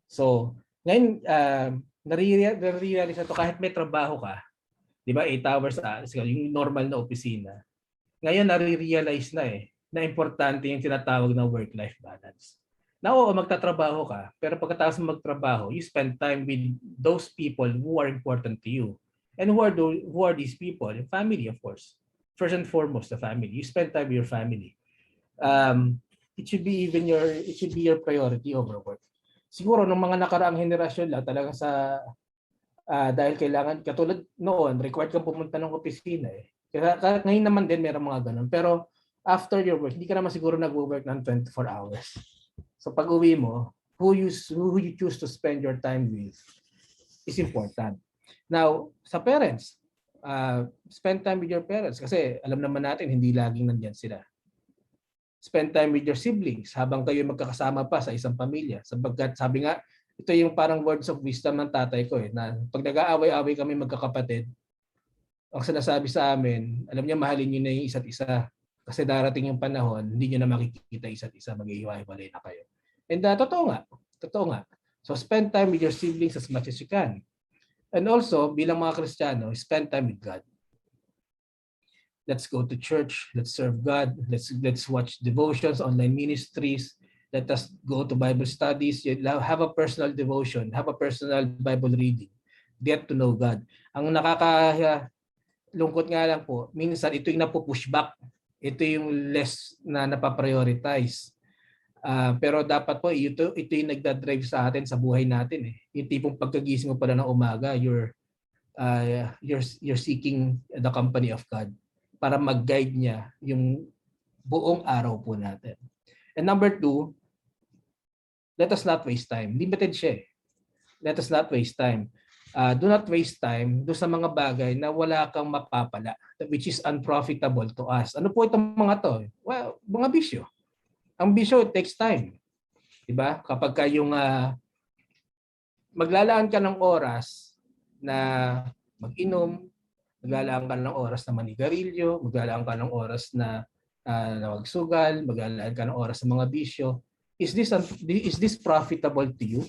So, ngayon, nare-realize na to kahit may trabaho ka, di ba, 8 hours, yung normal na opisina. Ngayon, nare-realize na importante yung tinatawag na work-life balance. Now, magtatrabaho ka, pero pagkatapos mo magtrabaho, you spend time with those people who are important to you. And who are these people? Family, of course. First and foremost, the family. You spend time with your family. It should be your priority over work. Siguro nung mga nakaraang henerasyon lang talaga dahil kailangan, katulad noon, required kang pumunta ng opisina eh. Kaya ngayon naman din meron mga ganun. Pero after your work, hindi ka naman siguro nag-work ng 24 hours. So pag uwi mo, who you choose to spend your time with is important. Now, sa parents, spend time with your parents kasi alam naman natin hindi laging nandiyan sila. Spend time with your siblings habang kayo magkakasama pa sa isang pamilya. Sapagkat sabi nga, ito yung parang words of wisdom ng tatay ko na pag nag-aaway-away kami magkakapatid, ang sinasabi sa amin, alam niya mahalin niyo na yung isa't isa. Kasi darating yung panahon, hindi niyo na makikita isa't isa, mag-iiwalay na kayo. And totoo nga. So spend time with your siblings as much as you can. And also, bilang mga Kristiyano, spend time with God. Let's go to church. Let's serve God. Let's watch devotions, online ministries. Let us go to Bible studies. Have a personal devotion. Have a personal Bible reading. Get to know God. Ang nakakalungkot nga lang po, minsan ito yung napupush back. Ito yung less na napaprioritize. Pero dapat po, ito yung nagdadrive sa atin sa buhay natin. Yung tipong pagkagising mo pala ng umaga, you're you're seeking the company of God para mag-guide niya yung buong araw po natin. And number 2, let us not waste time. Limited siya eh. Let us not waste time. Do not waste time do sa mga bagay na wala kang mapapala, which is unprofitable to us. Ano po itong mga to? Well, mga bisyo. Ang bisyo, it takes time. Diba? Kapag yung maglalaan ka ng oras na mag-inom, maglalaan ka ng oras na manigarilyo, maglalaan ka ng oras na magsugal, maglalaan ka ng oras sa mga bisyo, is this profitable to you?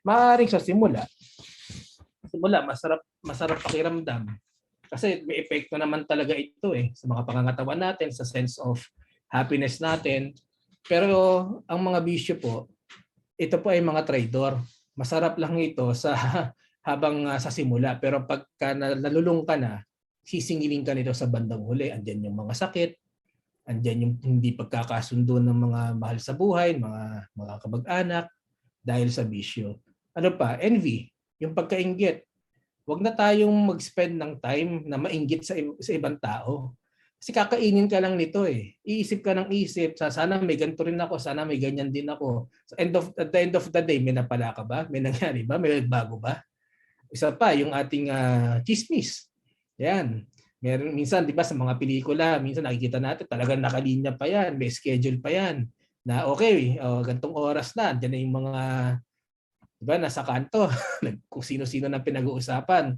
Maaaring sa simula masarap pakiramdam kasi may epekto naman talaga ito sa mga pangangatawan natin, sa sense of happiness natin. Pero ang mga bisyo po, ito po ay mga traidor. Masarap lang ito sa habang sa simula, pero pagka nalulung ka na, sisingilin ka nito sa bandang huli. Andiyan yung mga sakit, andiyan yung hindi pagkakasundo ng mga mahal sa buhay, mga kamag-anak dahil sa bisyo. Ano pa? Envy, yung pagkainggit. Huwag na tayong mag-spend ng time na mainggit sa ibang tao. Kasi kakainin ka lang nito Iisip ka ng isip, sana may ganito rin ako, sana may ganyan din ako. At the end of the day, may napala ka ba? May nangyari ba? May bago ba? Isa pa, yung ating chismis. Yan. Meron, minsan, di ba, sa mga pelikula, minsan nakikita natin, talagang nakalinya pa yan, may schedule pa yan. Na okay, gantong oras na, dyan na yung mga, di ba, nasa kanto, kung sino-sino na pinag-uusapan.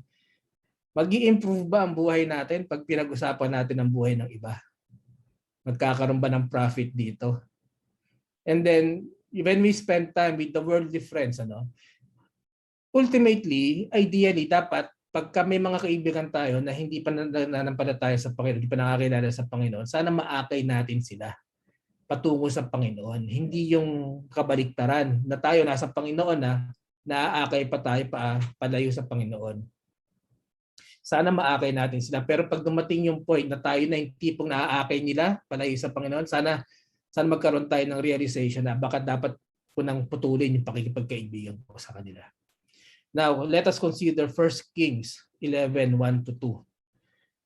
Mag-i-improve ba ang buhay natin pag pinag-usapan natin ang buhay ng iba? Magkakaroon ba ng profit dito? And then, when we spend time with the worldly friends, ultimately, ideally, dapat pagka may mga kaibigan tayo na hindi pa nananampalataya sa Panginoon, hindi pa nakakilala sa Panginoon, sana maakay natin sila patungo sa Panginoon. Hindi yung kabaliktaran na tayo nasa Panginoon na naaakay pa tayo palayo sa Panginoon. Sana maakay natin sila. Pero pag dumating yung point na tayo na yung tipong naaakay nila palayo sa Panginoon, sana magkaroon tayo ng realization na baka dapat ko nang putulin yung pakikipagkaibigan ko sa kanila. Now, let us consider 1 Kings 11:1-2.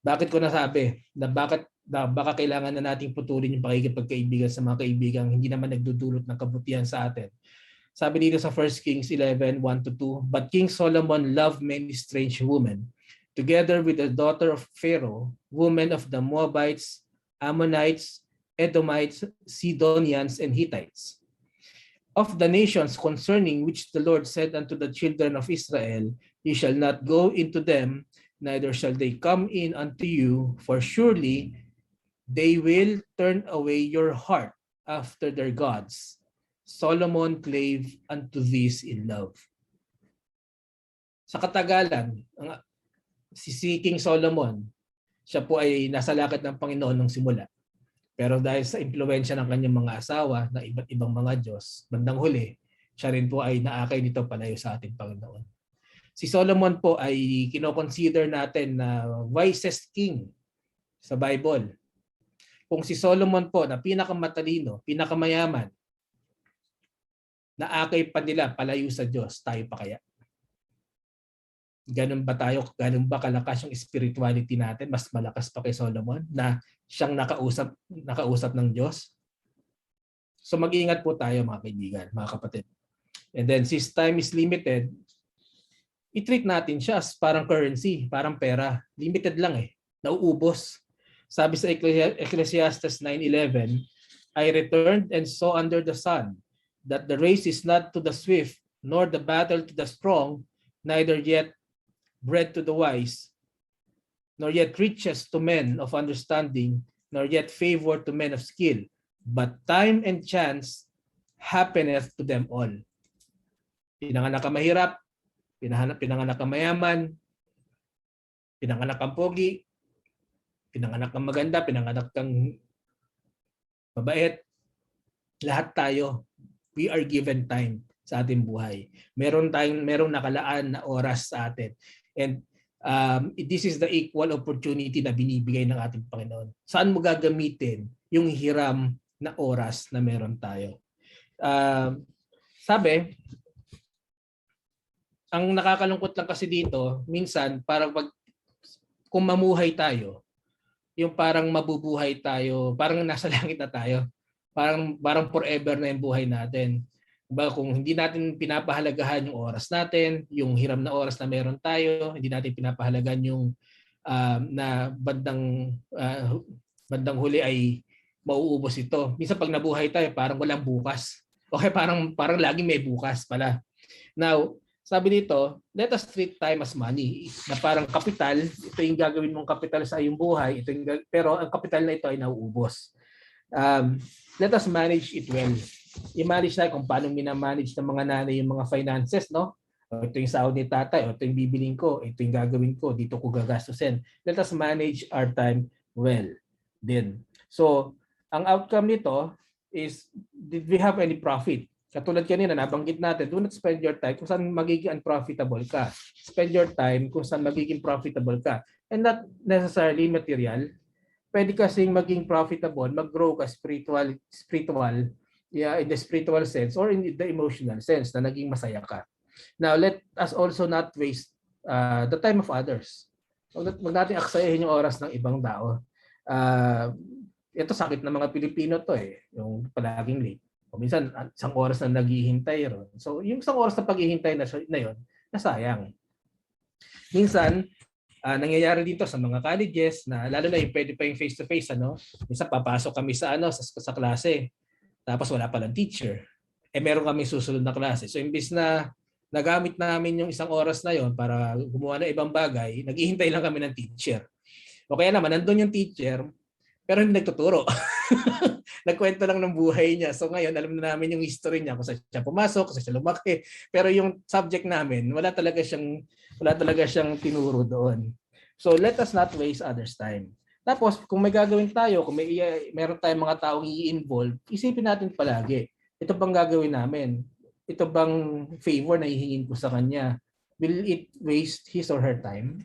Bakit ko nasabi na baka kailangan na nating putulin yung pakikipagkaibigan sa mga kaibigan hindi naman nagdudulot ng kabutihan sa atin? Sabi dito sa 1 Kings 11:1-2, "But King Solomon loved many strange women, together with the daughter of Pharaoh, women of the Moabites, Ammonites, Edomites, Sidonians, and Hittites. Of the nations concerning which the Lord said unto the children of Israel, Ye shall not go into them, neither shall they come in unto you, for surely they will turn away your heart after their gods. Solomon clave unto these in love." Sa katagalan, si King Solomon, siya po ay nasa lakad ng Panginoon nung simula. Pero dahil sa impluwensya ng kanyang mga asawa na iba't ibang mga Diyos, bandang huli, siya rin po ay naakay nito palayo sa ating Panginoon. Si Solomon po ay kinoconsider natin na wisest king sa Bible. Kung si Solomon po na pinakamatalino, pinakamayaman, naakay pa nila palayo sa Diyos, tayo pa kaya? Ganun ba tayo? Ganun ba kalakas yung spirituality natin? Mas malakas pa kay Solomon na siyang nakausap ng Diyos? So mag-iingat po tayo mga kaibigan, mga kapatid. And then since time is limited, i-treat natin siya as parang currency, parang pera. Limited lang nauubos. Sabi sa Ecclesiastes 9:11, "I returned and saw under the sun that the race is not to the swift, nor the battle to the strong, neither yet bread to the wise, nor yet riches to men of understanding, nor yet favor to men of skill, but time and chance happeneth to them all." Pinanganak ka mahirap, pinanganak ka mayaman, pinanganak kang pogi, pinanganak kang maganda, pinanganak kang mabait. Lahat tayo, we are given time sa ating buhay. Merong nakalaan na oras sa atin. And this is the equal opportunity na binibigay ng ating Panginoon. Saan mo gagamitin yung hiram na oras na meron tayo? Sabi, ang nakakalungkot lang kasi dito, minsan parang kung mamuhay tayo, yung parang mabubuhay tayo, parang nasa langit na tayo. Parang forever na yung buhay natin. Diba, kung hindi natin pinapahalagahan yung oras natin, yung hiram na oras na meron tayo, hindi natin pinapahalagahan yung na bandang huli ay mauubos ito. Minsan pag nabuhay tayo, parang walang bukas. Okay, parang laging may bukas pala. Now, sabi dito, let us treat time as money. Na parang kapital, ito yung gagawin mong kapital sa iyong buhay, pero ang kapital na ito ay nauubos. Let us manage it well. I-manage tayo kung paano minamanage ng mga nanay yung mga finances, no? Ito yung sahod ni tatay, ito yung bibiling ko, ito yung gagawin ko, dito ko gagastusin. Let us manage our time well din. So, ang outcome nito is, did we have any profit? Katulad kanina, nabanggit natin, do not spend your time kung saan magiging unprofitable ka. Spend your time kung saan magiging profitable ka. And not necessarily material. Pwede kasing maging profitable, mag-grow ka spiritual, in the spiritual sense or in the emotional sense na naging masaya ka. Now, let us also not waste the time of others. Huwag natin aksayahin yung oras ng ibang tao. Ito sakit ng mga Pilipino to yung palaging late. O minsan, isang oras na naghihintay ron. So, yung isang oras na paghihintay na yun, nasayang. Minsan, nangyayari dito sa mga colleges na lalo na yung pwede pa yung face-to-face, minsan papasok kami sa sa klase. Tapos wala pa lang teacher. Meron kami susunod na klase. So, imbis na nagamit namin yung isang oras na yon para gumawa ng ibang bagay, naghihintay lang kami ng teacher. O kaya naman, nandun yung teacher, pero hindi nagtuturo. Nagkwento lang ng buhay niya. So ngayon, alam na namin yung history niya, kung saan siya pumasok, kung saan siya lumaki. Pero yung subject namin, wala talaga siyang tinuro doon. So let us not waste others' time. Tapos, kung may gagawin tayo, kung meron tayong mga taong i-involve, isipin natin palagi, ito bang gagawin namin? Ito bang favor na hihingin ko sa kanya? Will it waste his or her time?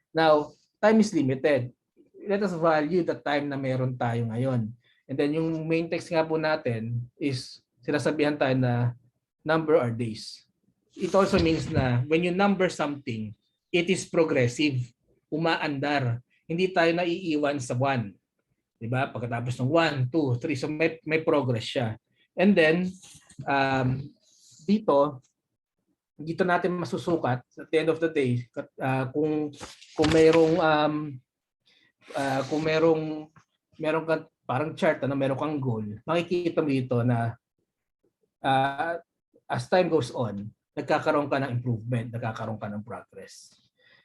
Now, time is limited. Let us value the time na meron tayo ngayon. And then yung main text nga po natin is sinasabihan tayo na number our days. It also means na when you number something, it is progressive, umaandar. Hindi tayo naiiwan sa 1. Diba? Pagkatapos ng 1, 2, 3, so may progress siya. And then, dito natin masusukat at the end of the day kung merong kang parang chart na meron kang goal, makikita mo dito na as time goes on, nagkakaroon ka ng improvement, nagkakaroon ka ng progress.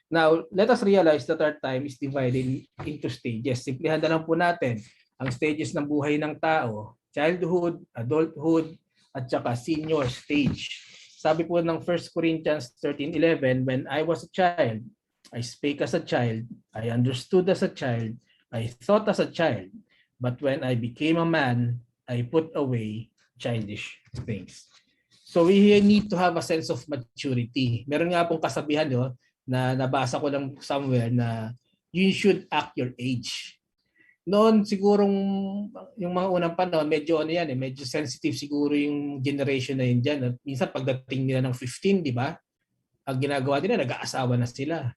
Now, let us realize that our time is divided into stages. Simplihan na lang po natin ang stages ng buhay ng tao, childhood, adulthood, at saka senior stage. Sabi po ng 1 Corinthians 13:11, when I was a child, I spake as a child, I understood as a child, I thought as a child, but when I became a man, I put away childish things. So we need to have a sense of maturity. Meron nga pong kasabihan na nabasa ko lang somewhere na you should act your age. Noon sigurong yung mga unang panahon, medyo medyo sensitive siguro yung generation na yun dyan. At minsan pagdating nila ng 15, di ba? Ang ginagawa nila, nag-aasawa na sila.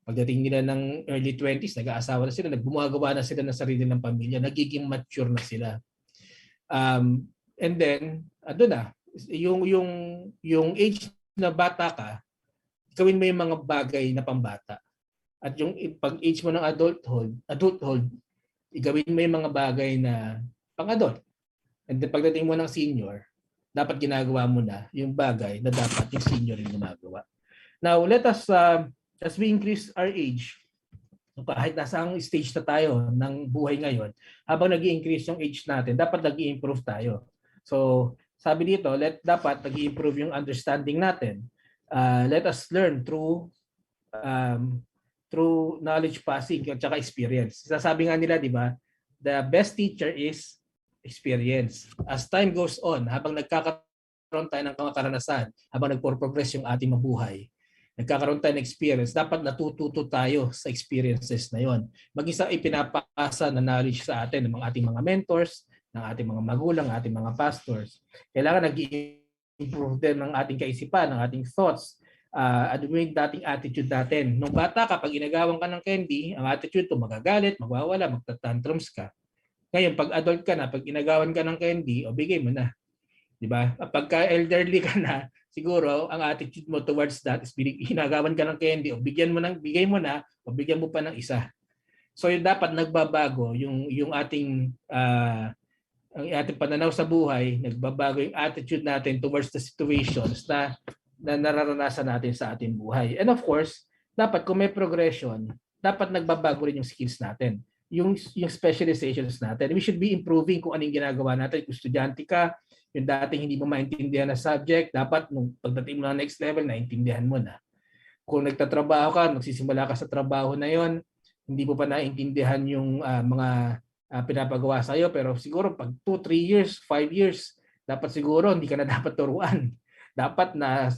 Pagdating nila ng early 20s, nag-aasawa na sila, nagbumagawa na sila ng sarili ng pamilya, nagiging mature na sila. And then, yung age na bata ka, gawin mo yung mga bagay na pambata. At yung pag-age mo ng adulthood, igawin mo yung mga bagay na pang-adult. And then pagdating mo ng senior, dapat ginagawa mo na yung bagay na dapat yung senior yung ginagawa. Now, let us, as we increase our age, kahit nasa ang stage na tayo ng buhay ngayon, habang nag-i-increase yung age natin, dapat nag-i-improve tayo. So, sabi dito, dapat nag-i-improve yung understanding natin. Let us learn through knowledge passing at saka experience. Sasabi nga nila, di ba, the best teacher is experience. As time goes on, habang nagkakaroon tayo ng mga karanasan, habang nagpo-progress yung ating mabuhay, nagkakaroon tayo ng experience, dapat natututo tayo sa experiences na yon. Mag-isa ipinapasa na knowledge sa atin ng ating mga mentors, ng ating mga magulang, ating mga pastors. Kailangan nag-improve din ng ating kaisipan, ng ating thoughts, ano mo yung dating attitude natin. Nung bata ka, pag inagawan ka ng candy, ang attitude to magagalit, magwawala, magtatantrums ka. Ngayon, pag adult ka na, pag inagawan ka ng candy, o bigay mo na. Di ba? Pagka elderly ka na, siguro ang attitude mo towards that is inagawan ka ng candy, o bigay mo na, o bigyan mo pa ng isa. So yung dapat nagbabago yung ating ang ating pananaw sa buhay, nagbabago yung attitude natin towards the situations na nararanasan natin sa ating buhay. And of course, dapat kung may progression, dapat nagbabago rin yung skills natin, yung specializations natin. We should be improving kung anong ginagawa natin. Kung estudyante ka, yung dating hindi mo maintindihan na subject, dapat nung pagdating mo na next level, naintindihan mo na. Kung nagtatrabaho ka, magsisimula ka sa trabaho na yon, hindi mo pa naintindihan yung mga pinapagawa sa iyo, pero siguro pag 2, 3 years, 5 years, dapat siguro hindi ka na dapat turuan. Dapat na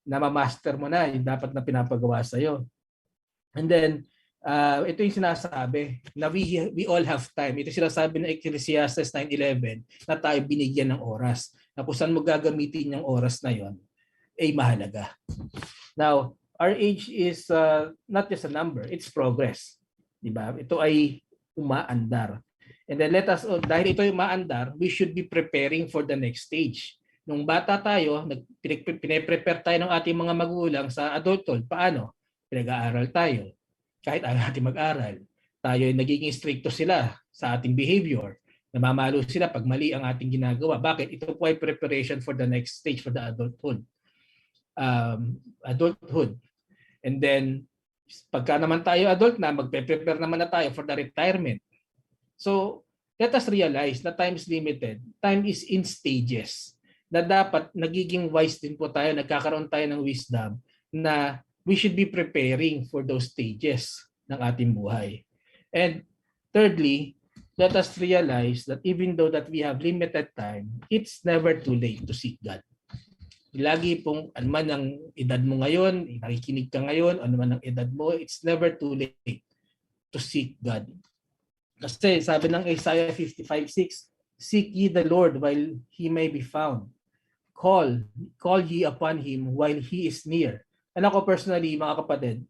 ma-master mo na yung dapat na pinapagawa sa iyo. And then ito yung sinasabi na we all have time. Ito sinasabi ng Ecclesiastes 9:11 na tayo binigyan ng oras. Na kung saan mo gagamitin yung oras na yon ay mahalaga. Now, our age is not just a number, it's progress. Diba? Ito ay umaandar. And then dahil ito ay umaandar, we should be preparing for the next stage. Nung bata tayo, pine-prepare tayo ng ating mga magulang sa adulthood. Paano? Pinag-aaral tayo. Kahit ayaw natin mag-aral. Tayo ay nagiging stricto sila sa ating behavior. Namamalo sila pag mali ang ating ginagawa. Bakit? Ito po ay preparation for the next stage, for the adulthood. And then, pagka naman tayo adult na, magpe-prepare naman na tayo for the retirement. So, let us realize na time is limited. Time is in stages. Na dapat nagiging wise din po tayo, nagkakaroon tayo ng wisdom na we should be preparing for those stages ng ating buhay. And thirdly, let us realize that even though that we have limited time, it's never too late to seek God. Lagi pong anuman ang edad mo ngayon, nakikinig ka ngayon, anuman ang edad mo, it's never too late to seek God. Kasi sabi ng Isaiah 55:6, seek ye the Lord while he may be found. Call ye upon him while he is near. And ako personally, mga kapatid,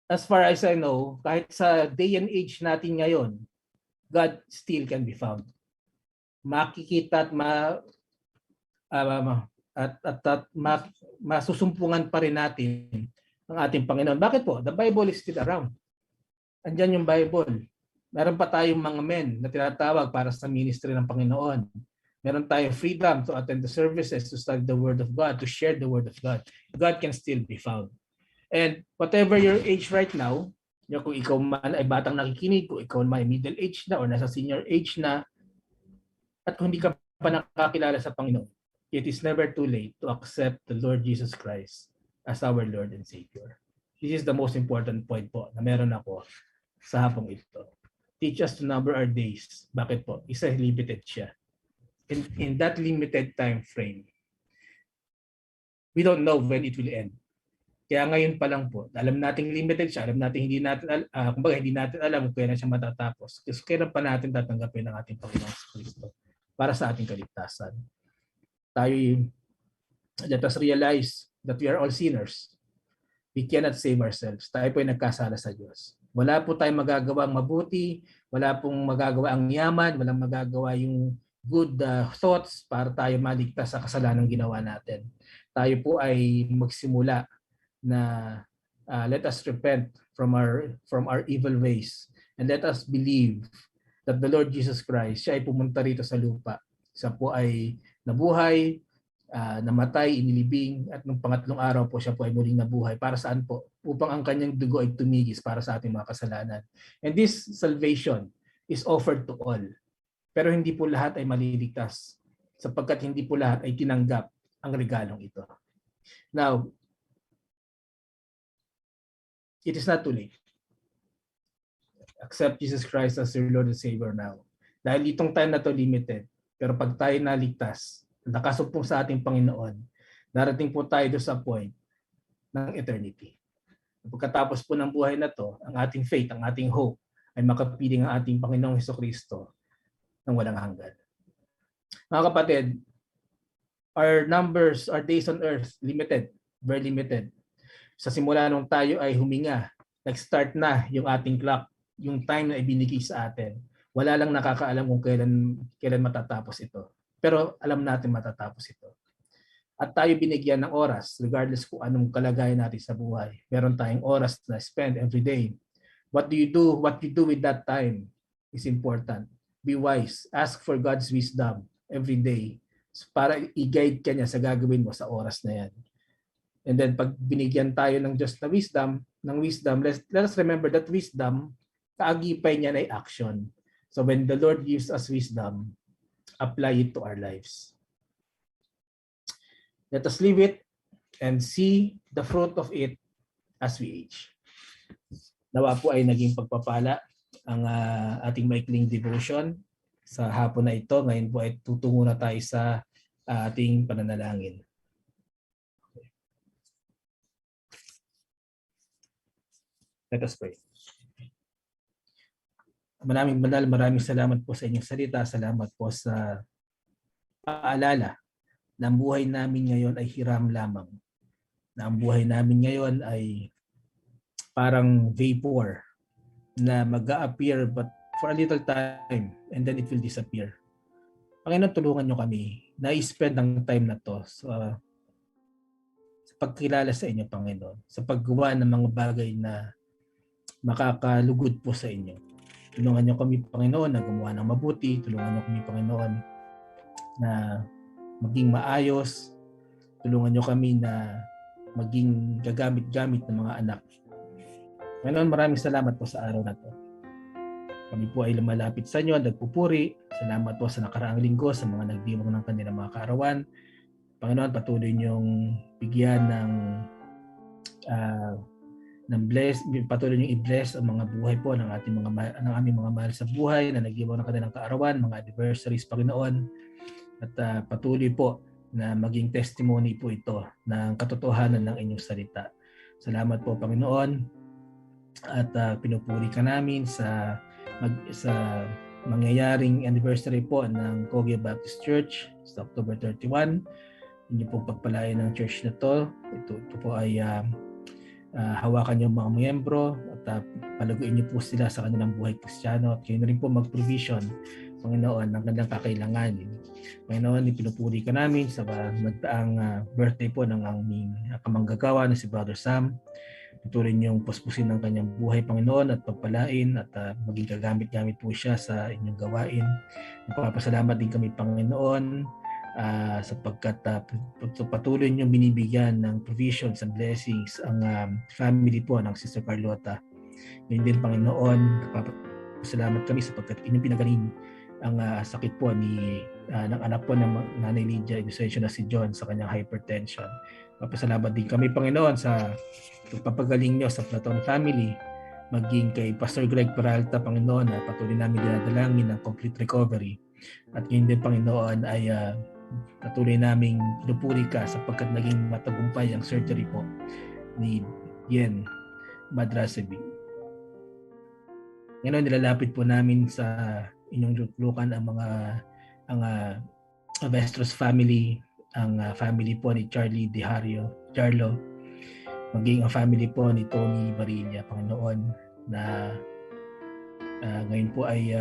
as far as I know, kahit sa day and age natin ngayon, God still can be found. Makikita at masusumpungan pa rin natin ang ating Panginoon. Bakit po? The Bible is still around. Andyan yung Bible. Meron pa tayong mga men na tinatawag para sa ministry ng Panginoon. Meron tayong freedom to attend the services, to study the Word of God, to share the Word of God. God can still be found. And whatever your age right now, kung ikaw man ay batang nakikinig, kung ikaw man ay middle age na or nasa senior age na, at kung hindi ka pa nakakilala sa Panginoon, it is never too late to accept the Lord Jesus Christ as our Lord and Savior. This is the most important point po na meron ako sa hapong ito. Teach us to number our days. Bakit po? Isa limited siya. In that limited time frame, we don't know when it will end. Kaya ngayon pa lang po, alam nating limited siya, alam natin hindi natin alam kung kailan siya matatapos. Kasi kailan pa natin tatanggapin ang ating Panginoon sa Kristo para sa ating kaligtasan. Let us realize that we are all sinners. We cannot save ourselves. Tayo po ay nagkasala sa Diyos. Wala po tayong magagawang mabuti, wala pong magagawa ang yaman, walang magagawa yung good thoughts para tayo maligtas sa kasalanang ginawa natin. Tayo po ay magsimula na let us repent from our evil ways and let us believe that the Lord Jesus Christ, siya ay pumunta rito sa lupa. Siya po ay nabuhay, namatay, inilibing, at nung pangatlong araw po siya po ay muling nabuhay. Para saan po? Upang ang kanyang dugo ay tumigis para sa ating mga kasalanan. And this salvation is offered to all. Pero hindi po lahat ay maliligtas sapagkat hindi po lahat ay tinanggap ang regalong ito. Now, it is not too late. Accept Jesus Christ as your Lord and Savior now. Dahil itong time na to limited, pero pag tayo naligtas, nakasumpong sa ating Panginoon, darating po tayo doon sa point ng eternity. Pagkatapos po ng buhay na to, ang ating faith, ang ating hope, ay makapiling ang ating Panginoong Hesukristo ng walang hanggan. Mga kapatid, our numbers, our days on earth, limited. very limited. Sa simula nung tayo ay huminga, nag-start na yung ating clock, yung time na ibinigay sa atin. Wala lang nakakaalam kung kailan matatapos ito. Pero alam natin matatapos ito. At tayo binigyan ng oras, regardless kung anong kalagayan natin sa buhay. Meron tayong oras na spend every day. What do you do? What you do with that time is important. Be wise. Ask for God's wisdom every day para i-guide ka niya sa gagawin mo sa oras na yan. And then pag binigyan tayo ng Diyos na wisdom, let us remember that wisdom, kaagipay niya ay action. So when the Lord gives us wisdom, apply it to our lives. Let us live it and see the fruit of it as we age. Nawa po ay naging pagpapala ang ating maikling devotion sa hapon na ito. Ngayon po ay tutungo na tayo sa ating pananalangin. Let us pray. Maraming salamat po sa inyong salita. Salamat po sa paalala na ang buhay namin ngayon ay hiram lamang. Na ang buhay namin ngayon ay parang vapor na mag-a-appear but for a little time and then it will disappear. Panginoon, tulungan nyo kami na i-spend ang time na to sa pagkilala sa inyo, Panginoon. Sa paggawa ng mga bagay na makakalugod po sa inyo. Tulungan nyo kami, Panginoon, na gumawa ng mabuti. Tulungan nyo kami, Panginoon, na maging maayos. Tulungan nyo kami na maging gagamit-gamit ng mga anak. Panginoon, maraming salamat po sa araw na to. Kami po ay lumalapit sa inyo, nagpupuri. Salamat po sa nakaraang linggo, sa mga nagdiwang ng kanilang mga kaarawan. Panginoon, patuloy niyong bigyan ng patuloy niyong i-bless ang mga buhay po ng aming mga mahal sa buhay na nagdiwang ng kanilang kaarawan, mga anniversaries, Panginoon. At patuloy po na maging testimony po ito ng katotohanan ng inyong salita. Salamat po, Panginoon. At pinupuri ka namin sa mangyayaring anniversary po ng Cogea Baptist Church sa October 31. Inyo pong pagpalain ng church na to. Ito po ay hawakan yung mga miyembro at palaguin niyo po sila sa kanilang buhay Kristiyano at kayo na rin po mag-provision, Panginoon, ng kanilang kakailanganin. Panginoon, ipinupuri ka namin sa nagdaang birthday po ng aming kamanggagawa na si Brother Sam. Patuloy niyong puspusin ng kanyang buhay, Panginoon, at pagpalain at maging kagamit-gamit po siya sa inyong gawain. Nagpapasalamat din kami, Panginoon, sapagkat patuloy niyong binibigyan ng provisions and blessings ang family po ng Sister Carlota. Ngayon din, Panginoon, nagpapasalamat kami sapagkat inyong pinagaling ang sakit po ng anak po ng Nanay Lydia Inocencio na si John sa kanyang hypertension. Papasalamat din kami, Panginoon, sa pagpapagaling niyo sa Platon family, maging kay Pastor Greg Peralta, Panginoon, na patuloy namin dinadalangin ng complete recovery. At yun din, Panginoon, ay patuloy naming pinupuri ka sapagkat naging matagumpay ang surgery po ni Yen Madrasebi. Ngayon, nilalapit po namin sa inyong luklukan ang Vestros family, ang family po ni Charlie Jarlo, maging ang family po ni Tony Barilla, Panginoon, na ngayon po ay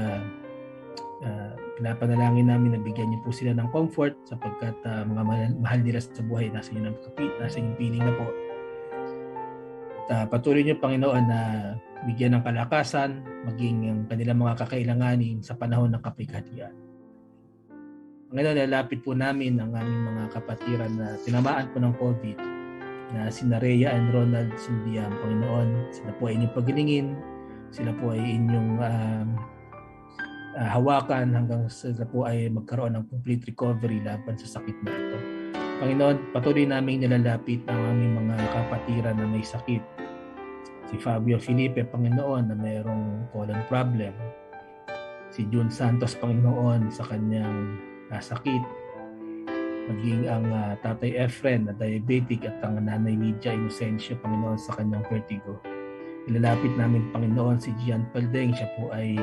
pinapanalangin namin na bigyan niyo po sila ng comfort sapagkat mga mahal nila sa buhay nasa inyong piling na po. At patuloy niyo, Panginoon, na bigyan ng kalakasan, maging ang kanilang mga kakailanganin sa panahon ng kapighatian. Ngayon, lalapit po namin ang aming mga kapatiran na tinamaan po ng COVID na sina Rhea and Ronald Sundiam, Panginoon. Sila po ay inyong paglingin, sila po ay inyong hawakan hanggang sila po ay magkaroon ng complete recovery laban sa sakit na ito. Panginoon, patuloy namin nilalapit ang aming mga kapatiran na may sakit. Si Fabio Felipe, Panginoon, na mayroong colon problem. Si June Santos, Panginoon, sa kanyang sakit. Maging ang Tatay Efren na diabetic at ang Nanay Lydia Inocencio, Panginoon, sa kanyang vertigo. Ilalapit namin, Panginoon, si Gian Paldeng. Siya po ay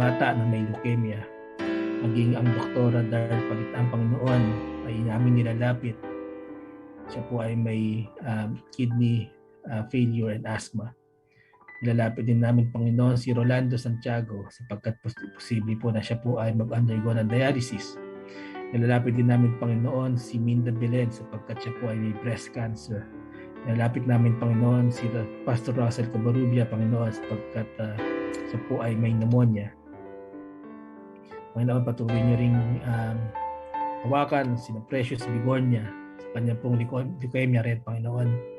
bata na may leukemia. Maging ang Doktora Dar Palitang, Panginoon, ay namin nilalapit Siya po ay may kidney failure and asthma. Nilalapit din namin, Panginoon, si Rolando Santiago sapagkat posible po na siya po ay mag-undergo ng dialysis. Nilalapit din namin, Panginoon, si Minda Belen sapagkat siya po ay may breast cancer. Nilalapit namin, Panginoon, si Pastor Russell Cabarubia, Panginoon, sapagkat siya po ay may pneumonia. Panginoon, patuloy niyo ring hawakan si Precious Bigornia sa kanya pong leukemia red, Panginoon.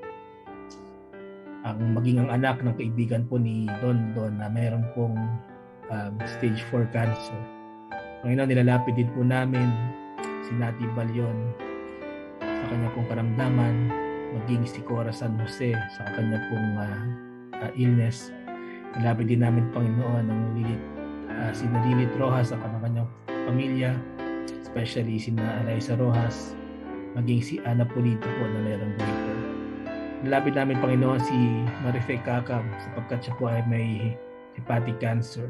Maging ang anak ng kaibigan po ni Don na mayroon pong stage 4 cancer. Panginoon, nilalapit din po namin si Nati Balyon sa kanya pong karamdaman, maging si Cora San Jose sa kanya pong illness. Nilalapit din namin, Panginoon, ang si Lilith Rojas sa kanyang pamilya, especially si Eliza Rojas, maging si Ana Polito po na mayroong breaker. Nilapit namin, Panginoon, si Marife Kakam sapagkat siya po ay may hepatic cancer.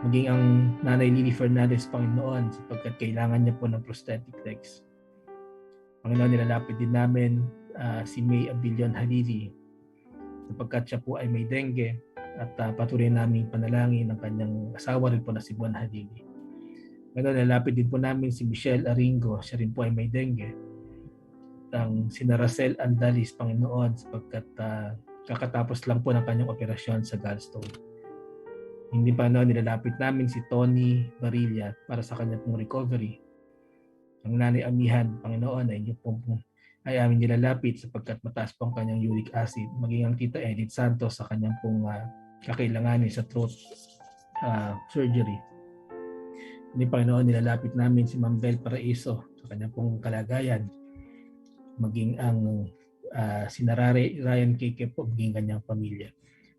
Maging ang Nanay Lily Fernandez, Panginoon, sapagkat kailangan niya po ng prosthetic legs. Panginoon, nilalapit din namin si May Abilion Halili sapagkat siya po ay may dengue at patuloy namin panalangin ang kanyang asawa rin po na si Buwan Halili. Panginoon, nilalapit din po namin si Michelle Aringo, siya rin po ay may dengue. Ang si Naracel Andalis, Panginoon, sapagkat kakatapos lang po ng kanyang operasyon sa gallstone. Hindi pa nilalapit namin si Tony Barilla para sa kanyang pong recovery. Ang Nanay Amihan, Panginoon, ay amin nilalapit sapagkat mataas po ang kanyang uric acid. Maging ang Tita Edith Santos sa kanyang pong kakailanganin sa throat surgery. Hindi, Panginoon, nilalapit namin si Ma'am Bel Paraiso sa kanyang pong kalagayan. Maging ang sinarare Ryan Keke po, maging kanyang pamilya.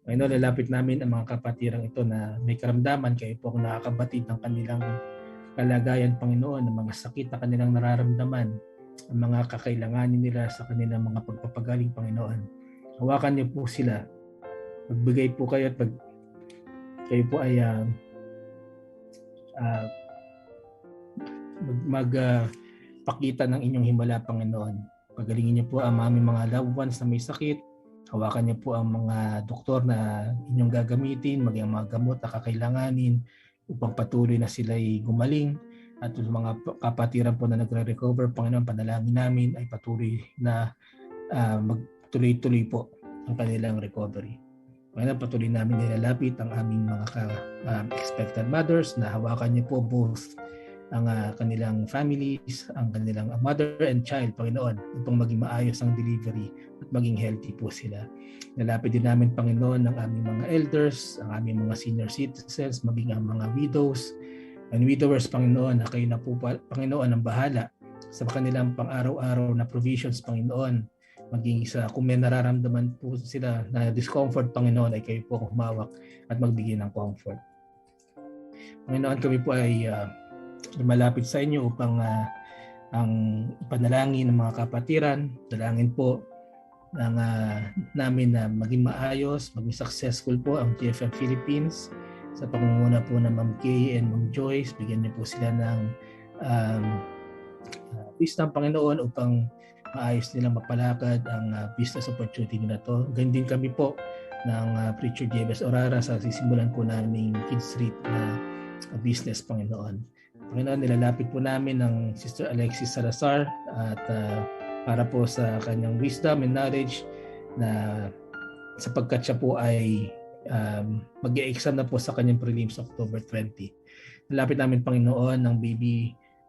Ngayon, lalapit namin ang mga kapatirang ito na may karamdaman, kayo po ang nakakabatid ng kanilang kalagayan, Panginoon, ng mga sakit na kanilang nararamdaman, ang mga kakailanganin nila sa kanilang mga pagpapagaling, Panginoon. Hawakan niyo po sila. Magbigay po kayo at kayo po ay pakita ng inyong himala, Panginoon. Pagalingin niyo po ang aming mga loved ones na may sakit. Hawakan niyo po ang mga doktor na inyong gagamitin, maging mga gamot na kakailanganin upang patuloy na sila'y gumaling. At yung mga kapatiran po na nagre-recover, Panginoon, panalangin namin ay patuloy na magtuloy-tuloy po ang kanilang recovery. Panginoon, patuloy namin nilalapit ang aming mga expectant mothers na hawakan niyo po both ang kanilang families, ang kanilang mother and child, Panginoon, upang maging maayos ang delivery at maging healthy po sila. Nalapit din namin, Panginoon, ang aming mga elders, ang aming mga senior citizens, maging ang mga widows and widowers, Panginoon, na kayo na po, Panginoon, ang bahala sa kanilang pang-araw-araw na provisions, Panginoon. Maging kung may nararamdaman po sila na discomfort, Panginoon, ay kayo po humawak at magbigay ng comfort. Panginoon, kami po ay lumalapit sa inyo upang ang panalangin ng mga kapatiran, dalangin po ng namin na maging maayos, maging successful po ang TFM Philippines sa pangunguna po ng Ma'am Kay and Ma'am Joyce. Bigyan niyo po sila ng wisdom, Panginoon, upang maayos nilang mapalakad ang business opportunity nila to. Ganyan din kami po ng Preacher Jebes Orara sa sisimulan po namin Kids Street na business, Panginoon. Panginoon, nilalapit po namin ng Sister Alexis Salazar at para po sa kanyang wisdom and knowledge na sapagkat siya po ay mag-e-exam na po sa kanyang prelims October 20. Nilapit namin, Panginoon, ng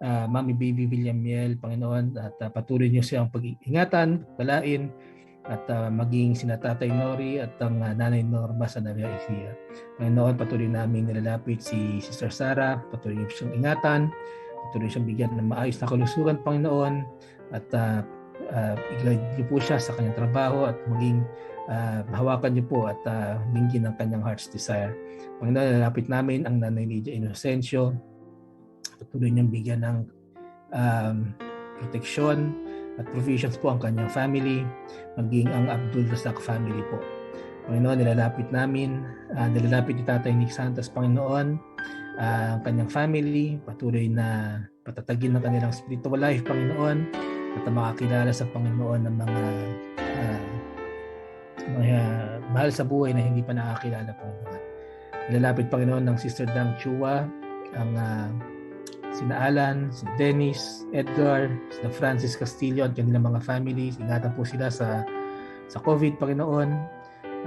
Mami Baby William Miel, Panginoon, at patuloy niyo siyang pag-ingatan, palain, at maging sina Tatay Nori at ang Nanay Norma sa Navia Ecija. Panginoon, patuloy namin nilalapit si Sister Sarah, patuloy niyo siyang ingatan, patuloy siyang bigyan ng maayos na kalusugan, Panginoon, at i-guide niyo po siya sa kanyang trabaho at maging hawakan niyo po at bingin ang kanyang heart's desire. Panginoon, nilalapit namin ang Nanay Lydia Inocencio, patuloy niyang bigyan ng proteksyon at provisions po ang kanyang family, maging ang Abdul Razak family po. Panginoon, nilalapit ni Tatay Nick Santos, Panginoon, ang kanyang family, patuloy na patatagin ng kanilang spiritual life, Panginoon, at makakilala sa Panginoon ng mga mahal sa buhay na hindi pa nakakilala Panginoon. Nilalapit Panginoon ng Sister Dang Chua, ang sina Alan, si Dennis, Edgar, sina Francis Castillo at kanilang mga families. Ingatan po sila sa COVID, Panginoon,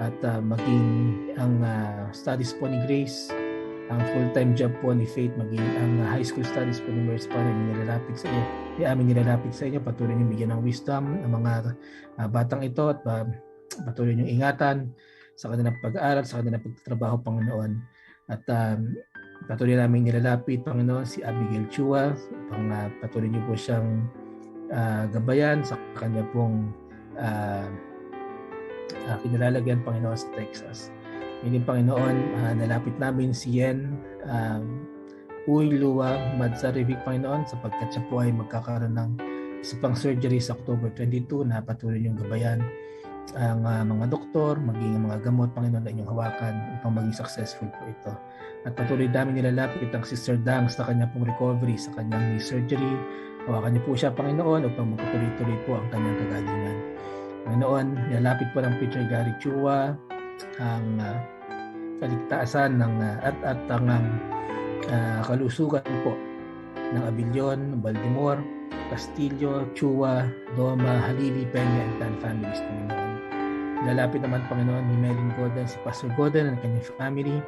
at maging ang studies po ni Grace, ang full-time job po ni Faith, maging ang high school studies po ni Mercy pa rin nilalapit sa iyo. Nilalapit sa inyo, patuloy niyong bigyan ng wisdom ang mga batang ito at patuloy niyong ingatan sa kanilang pag-aaral, sa kanilang pagtatrabaho, Panginoon. At patuloy namin nilalapit, Panginoon, si Abigail Chua, patuloy niyo po siyang gabayan sa kanya pong kinalalagyan, Panginoon, sa Texas. Ngayon, Panginoon, nalapit namin si Yen Uy Lua Madsarivik, Panginoon, sapagkat siya po ay magkakaroon ng isa pang surgery sa October 22 na patuloy niyong gabayan ang mga doktor, maging ang mga gamot, Panginoon, na inyong hawakan upang maging successful po ito. At patuloy namin nilalapit ang Sister Dang sa kanya pong recovery, sa kanyang knee surgery. Hawakan niyo po siya, Panginoon, upang magtuloy-tuloy po ang kanyang kagalingan. Panginoon, nilalapit po ng Peter Gary Chua ang kaligtasan ng at ang kalusugan po ng Abilion, Baltimore, Castillo, Chua, Doma, Halili, Peña, and Tan families, Panginoon. Nilalapit naman, Panginoon, ni Melin Godan, si Pastor Godan and kanyang family.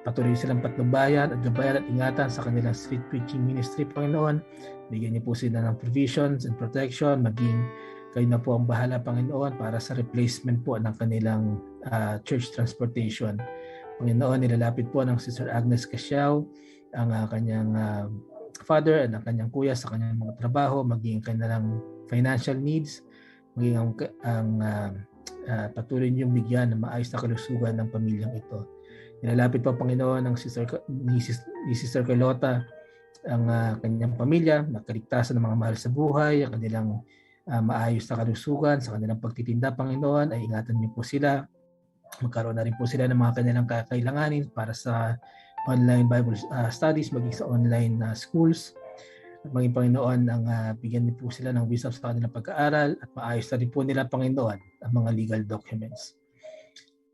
Patuloy silang patnubayan at gabayan at ingatan sa kanilang street preaching ministry, Panginoon. Bigyan niyo po sila ng provisions and protection, maging kayo na po ang bahala, Panginoon, para sa replacement po ng kanilang church transportation. Panginoon, nilalapit po ng Sister Agnes Casiao, ang kanyang father at ang kanyang kuya sa kanyang mga trabaho, maging kanilang financial needs, maging ang patuloy niyong bigyan ng maayos na kalusugan ng pamilyang ito. Nilalapit po, Panginoon, ng Sister Carlota, ang kanyang pamilya, nakaligtasan ng mga mahal sa buhay, ang kanilang maayos na kalusugan sa kanilang pagtitinda, Panginoon, ay ingatan niyo po sila. Magkaroon na rin po sila ng mga kanilang kakailanganin para sa online Bible studies, maging sa online schools. At maging, Panginoon, ang bigyan niyo po sila ng wisdom sa kanilang pag-aaral at maayos na rin po nila, Panginoon, ang mga legal documents.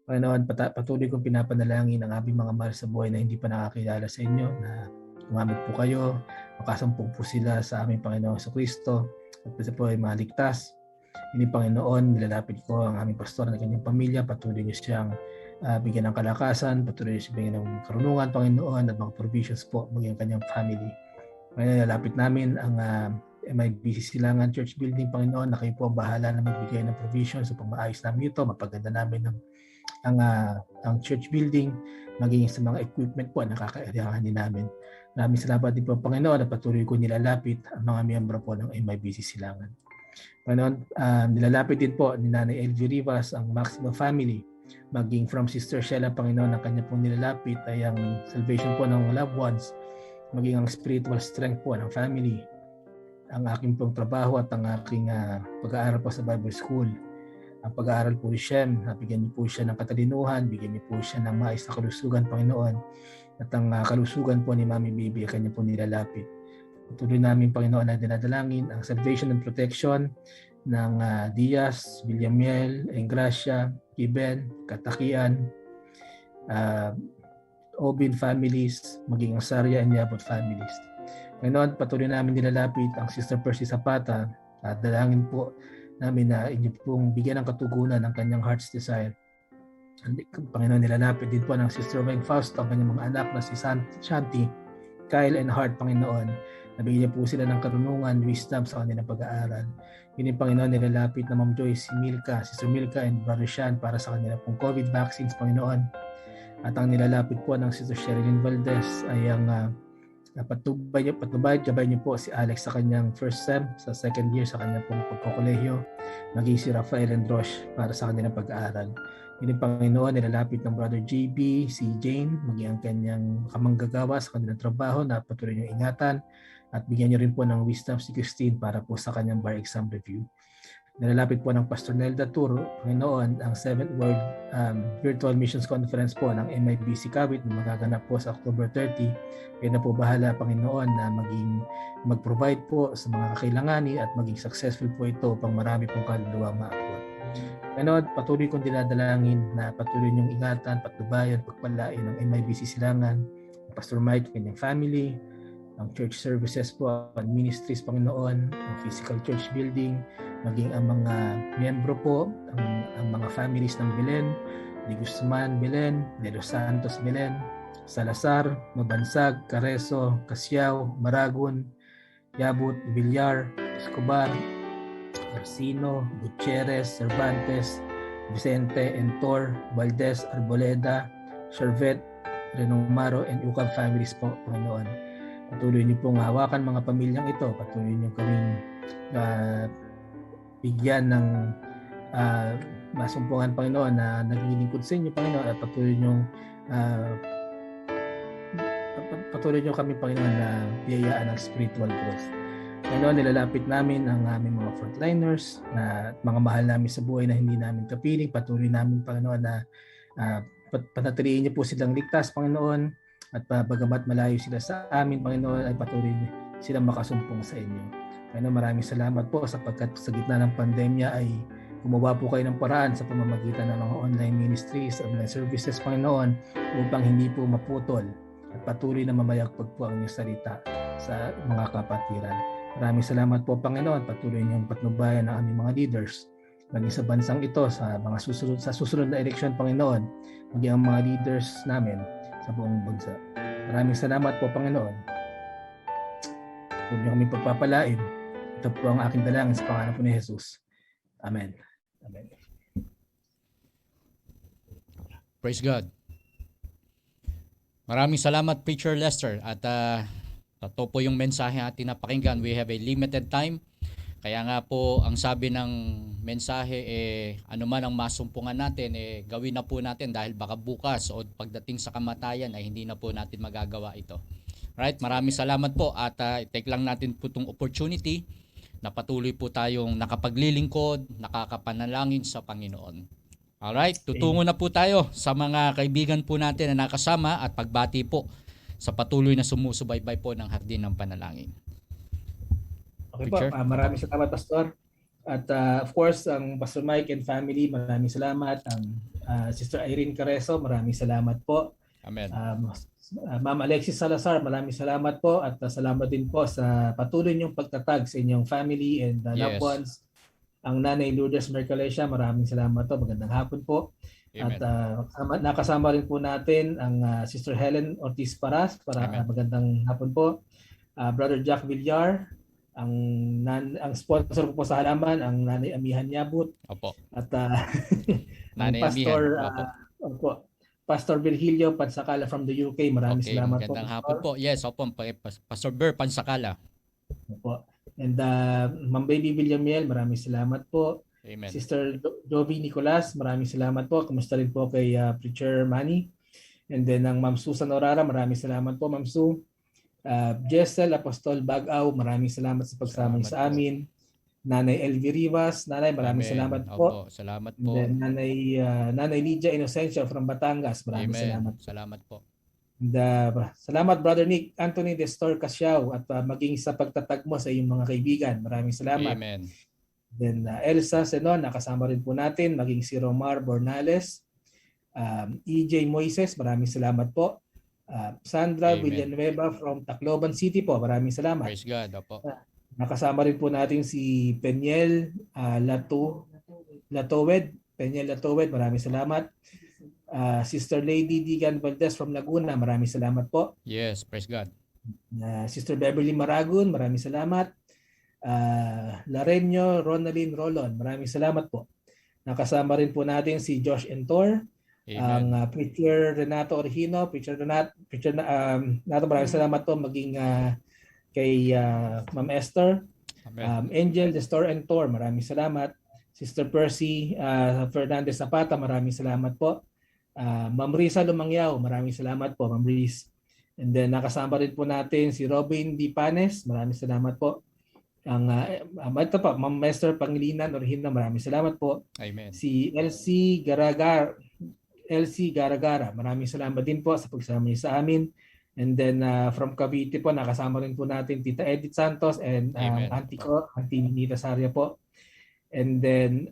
Panginoon, patuloy kong pinapanalangin ang aming mga mahal sa buhay na hindi pa nakakilala sa inyo, na gumamit po kayo, makasampung po sila sa aming Panginoon sa Kristo, at po ay maligtas. Hindi, Panginoon, nilalapit ko ang aming pastor at kanyang pamilya, patuloy niyo siyang bigyan ng kalakasan, patuloy niyo siyang bigyan ng karunungan, Panginoon, at mga provisions po maging kanyang family. Ngayon, nilalapit namin ang MIBC Silangan Church Building, Panginoon, na kayo po ang bahala na magbigay ng provisions upang maayos namin ito, mapaganda namin ang church building, maging sa mga equipment po na kakailanganin namin. Maraming salamat din po, Panginoon, at patuloy ko nilalapit ang mga miyembro po ng MIBC Silangan. Panginoon, nilalapit din po ni Nanay LV Rivas ang Maximum Family, maging from Sister Sheila, Panginoon, ang kanya pong nilalapit ay ang salvation po ng loved ones, maging ang spiritual strength po ng family, ang aking pong trabaho at ang aking pag-aaral po sa Bible School. Ang pag-aaral po ni Shem, bigyan niyo po siya ng katalinuhan, bigyan niyo po siya ng maayos na kalusugan, Panginoon. At ang kalusugan po ni Mami Baby, kanya po nilalapit. Patuloy namin, Panginoon, na dinadalangin ang salvation and protection ng Diaz, Villamiel, Engracia, Iben, Katakian, Obin families, maging ang Saria and Yabot families. Panginoon, patuloy namin nilalapit ang Sister Percy Zapata at dalangin po namin na inyo pong bigyan ng katugunan ng kanyang heart's desire. Panginoon, nilalapit din po ng Sister Weng Fausto, ang kanyang mga anak na si Shanti, Kyle and Hart, Panginoon. Nabigyan niyo po sila ng karunungan, wisdom sa kanilang pag-aaral. Yun yung, Panginoon, nilalapit na Ma'am Joyce, si Milka, Sister Milka and Brother Sean para sa kanilang pong COVID vaccines, Panginoon. At ang nilalapit po ng Sister Sherilyn Valdez ay ang gabay niyo po si Alex sa kanyang first sem, sa second year sa kanyang pong pagkokolehiyo, maging si Rafael and Rosh para sa kanilang pag-aaral. Yun, Panginoon, nilalapit ng Brother JB, si Jane, maging ang kanyang kamanggagawa sa kanilang trabaho na patuloy niyong ingatan at bigyan niyo rin po ng wisdom si Christine para po sa kanyang bar exam review. Nilalapit po ng Pastor Nelda Turo, Panginoon, ang 7th World Virtual Missions Conference po ng MIBC Kawit na magaganap po sa October 30. Kayo na po bahala, Panginoon, na mag-provide po sa mga kakailanganin at maging successful po ito upang marami pong kaluluwa maabot. Panginoon, patuloy kong dinadalangin na patuloy niyong ingatan, patnubayan, pagpalain ng MIBC Silangan, Pastor Mike, kanyang family, ang church services po, ang ministries, Panginoon, ang physical church building, maging ang mga miyembro po, ang mga families ng Belen, de Guzman, Belen, de Los Santos, Belen, Salazar, Mabansag, Careso, Casiao, Maragon, Yabut, Villar, Escobar, Arsino, Gutierrez, Cervantes, Vicente, Entor, Valdez, Arboleda, Servet, Renomaro, and Ucab families po, Panginoon. Patuloy niyo pong hawakan mga pamilyang ito. Patuloy niyo kaming bigyan ng masumpungan, Panginoon, na naglilingkod sa inyo, Panginoon, at patuloy niyo kami, Panginoon, na biyayaan ng spiritual growth. Panginoon, nilalapit namin ang aming mga frontliners na mga mahal namin sa buhay na hindi namin kapiling. Patuloy namin, Panginoon, na panatiliin niyo po silang ligtas, Panginoon, at bagamat malayo sila sa amin, Panginoon, ay patuloy silang makasumpong sa inyo. Panginoon, maraming salamat po sapagkat sa gitna ng pandemya ay gumawa po kayo ng paraan sa pamamagitan ng mga online ministries, online services, Panginoon, upang hindi po maputol at patuloy na mamayagpag po ang inyong salita sa mga kapatiran. Maraming salamat po, Panginoon. Patuloy niyong patnubayan ng aming mga leaders maging sa bansang ito sa mga susunod na eleksyon, Panginoon, maging ang mga leaders namin sa buong bansa. Maraming salamat po, Panginoon. Huwag niyo kami pagpapalain. Ito po ang aking dalangin sa pangalan po ni Jesus. Amen. Amen. Praise God. Maraming salamat, Preacher Lester. At ito po yung mensahe ating napakinggan. We have a limited time. Kaya nga po, ang sabi ng mensahe, ano man ang masumpungan natin, gawin na po natin dahil baka bukas o pagdating sa kamatayan ay hindi na po natin magagawa ito. Right? Maraming salamat po at take lang natin po itong opportunity na patuloy po tayong nakapaglilingkod, nakakapanalangin sa Panginoon. Alright, tutungo na po tayo sa mga kaibigan po natin na nakasama at pagbati po sa patuloy na sumusubaybay po ng Hardin ng Panalangin. Okay po, maraming salamat, Pastor. At of course, ang Pastor Mike and family, maraming salamat. Ang Sister Irene Careso, maraming salamat po. Amen. Ma'am Alexis Salazar, maraming salamat po. At salamat din po sa patuloy niyong pagtatag sa inyong family and loved ones. Ang Nanay Lourdes Mercalesha, maraming salamat po. Magandang hapon po. Amen. At nakasama rin po natin ang Sister Helen Ortiz Paras. Magandang hapon po. Brother Jack Villar, ang sponsor ko po sa halaman, ang Nanay Amihan Yabut. Opo. At Nanay Pastor Amihan. Pastor Virgilio Pansakala from the UK. Maraming salamat po. Magandang hapon po. Yes, opo, Pastor Ber Pansakala. Opo. And Ma'am Baby Villamiel, maraming salamat po. Amen. Sister Jovi Nicolas, maraming salamat po. Kumusta rin po kay Preacher Manny. And then ang Ma'am Susan Orara, maraming salamat po, Ma'am Su. Jessel Apostol Bagaw, maraming salamat sa pagsama sa amin. Nanay Elvie Rivas, Nanay, maraming salamat po. Opo, salamat po. And then Nanay Lydia Inocencio from Batangas, maraming salamat. Salamat po. And, salamat Brother Nick Anthony Destor Casiao at maging sa pagtatag mo sa iyong mga kaibigan. Maraming salamat. Amen. Then Elsa Senon, nakasama rin po natin, maging si Romar Bornales, EJ Moises, maraming salamat po. Sandra Villanueva from Tacloban City po, maraming salamat. Praise God, opo. Nakasama rin po natin si Peniel Latowed, maraming salamat. Sister Lady Digan Valdez from Laguna, maraming salamat po. Yes, praise God. Sister Beverly Maragon, maraming salamat. Lareño Ronaldin Rolon, maraming salamat po. Nakasama rin po natin si Josh Entor, ang Preacher Renato Orhino, Preacher Renato, maraming salamat po, maging kay Ma'am Esther. Angel Destor Entor, maraming salamat. Sister Percy Fernandez Zapata, maraming salamat po. Ma'am Risa Lumangyaw, maraming salamat po, Ma'am Riz. And then nakasama rin po natin si Robin Di Panes, maraming salamat po. Ang ito pa, Ma'am Master Pangilinan Orhina, maraming salamat po. Amen. Si LC Garagara, maraming salamat din po sa pagsama niyo sa amin. And then from Cavite po, nakasama rin po natin Tita Edith Santos and Amen. Auntie Nita Saria po. And then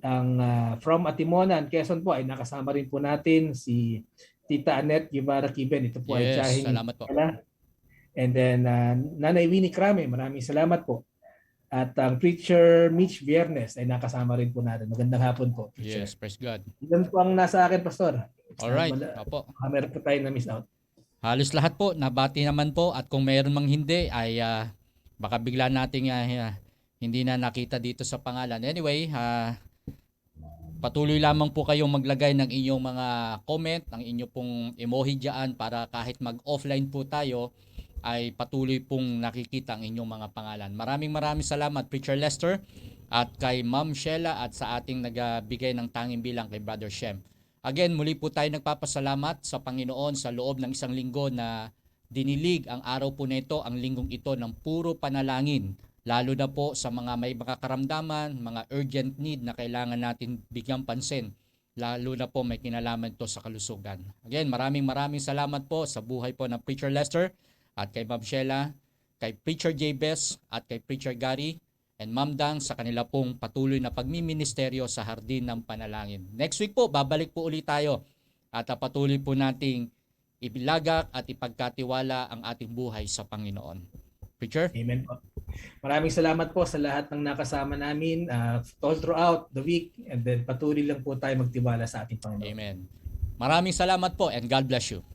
from Atimonan, Quezon po ay nakasama rin po natin si Tita Annette Guevara Kiben. Ito po ay Yes, tiyahing salamat po. And then Nanay Winnie Crame, maraming salamat po. At ang Preacher Mitch Viernes ay nakasama rin po natin. Magandang hapon po, Preacher. Yes, praise God. Yan po ang nasa akin, Pastor. Alright, Wala- opo. Meron po tayo na miss out. Halos lahat po, nabati naman po at kung mayroon mang hindi ay baka bigla nating hindi na nakita dito sa pangalan. Anyway, patuloy lamang po kayong maglagay ng inyong mga comment, ng inyong pong emoji dyan para kahit mag-offline po tayo ay patuloy pong nakikita ang inyong mga pangalan. Maraming salamat Preacher Lester at kay Ma'am Sheila at sa ating nagbigay ng tanging bilang kay Brother Shem. Again, muli po tayo nagpapasalamat sa Panginoon sa loob ng isang linggo na dinilig ang araw po nito, ang linggong ito ng puro panalangin. Lalo na po sa mga may mga karamdaman, mga urgent need na kailangan natin bigyang pansin. Lalo na po may kinalaman ito sa kalusugan. Again, maraming salamat po sa buhay po ng Preacher Lester at kay Ma'am Sheila, kay Preacher Jabez at kay Preacher Gary and Ma'am Dang sa kanila pong patuloy na pagmiministeryo sa Hardin ng Panalangin. Next week po, babalik po ulit tayo at patuloy po nating ibilagak at ipagkatiwala ang ating buhay sa Panginoon. Preacher? Amen po. Maraming salamat po sa lahat ng nakasama namin all throughout the week, and then patuloy lang po tayo magtiwala sa ating Panginoon. Amen. Maraming salamat po and God bless you.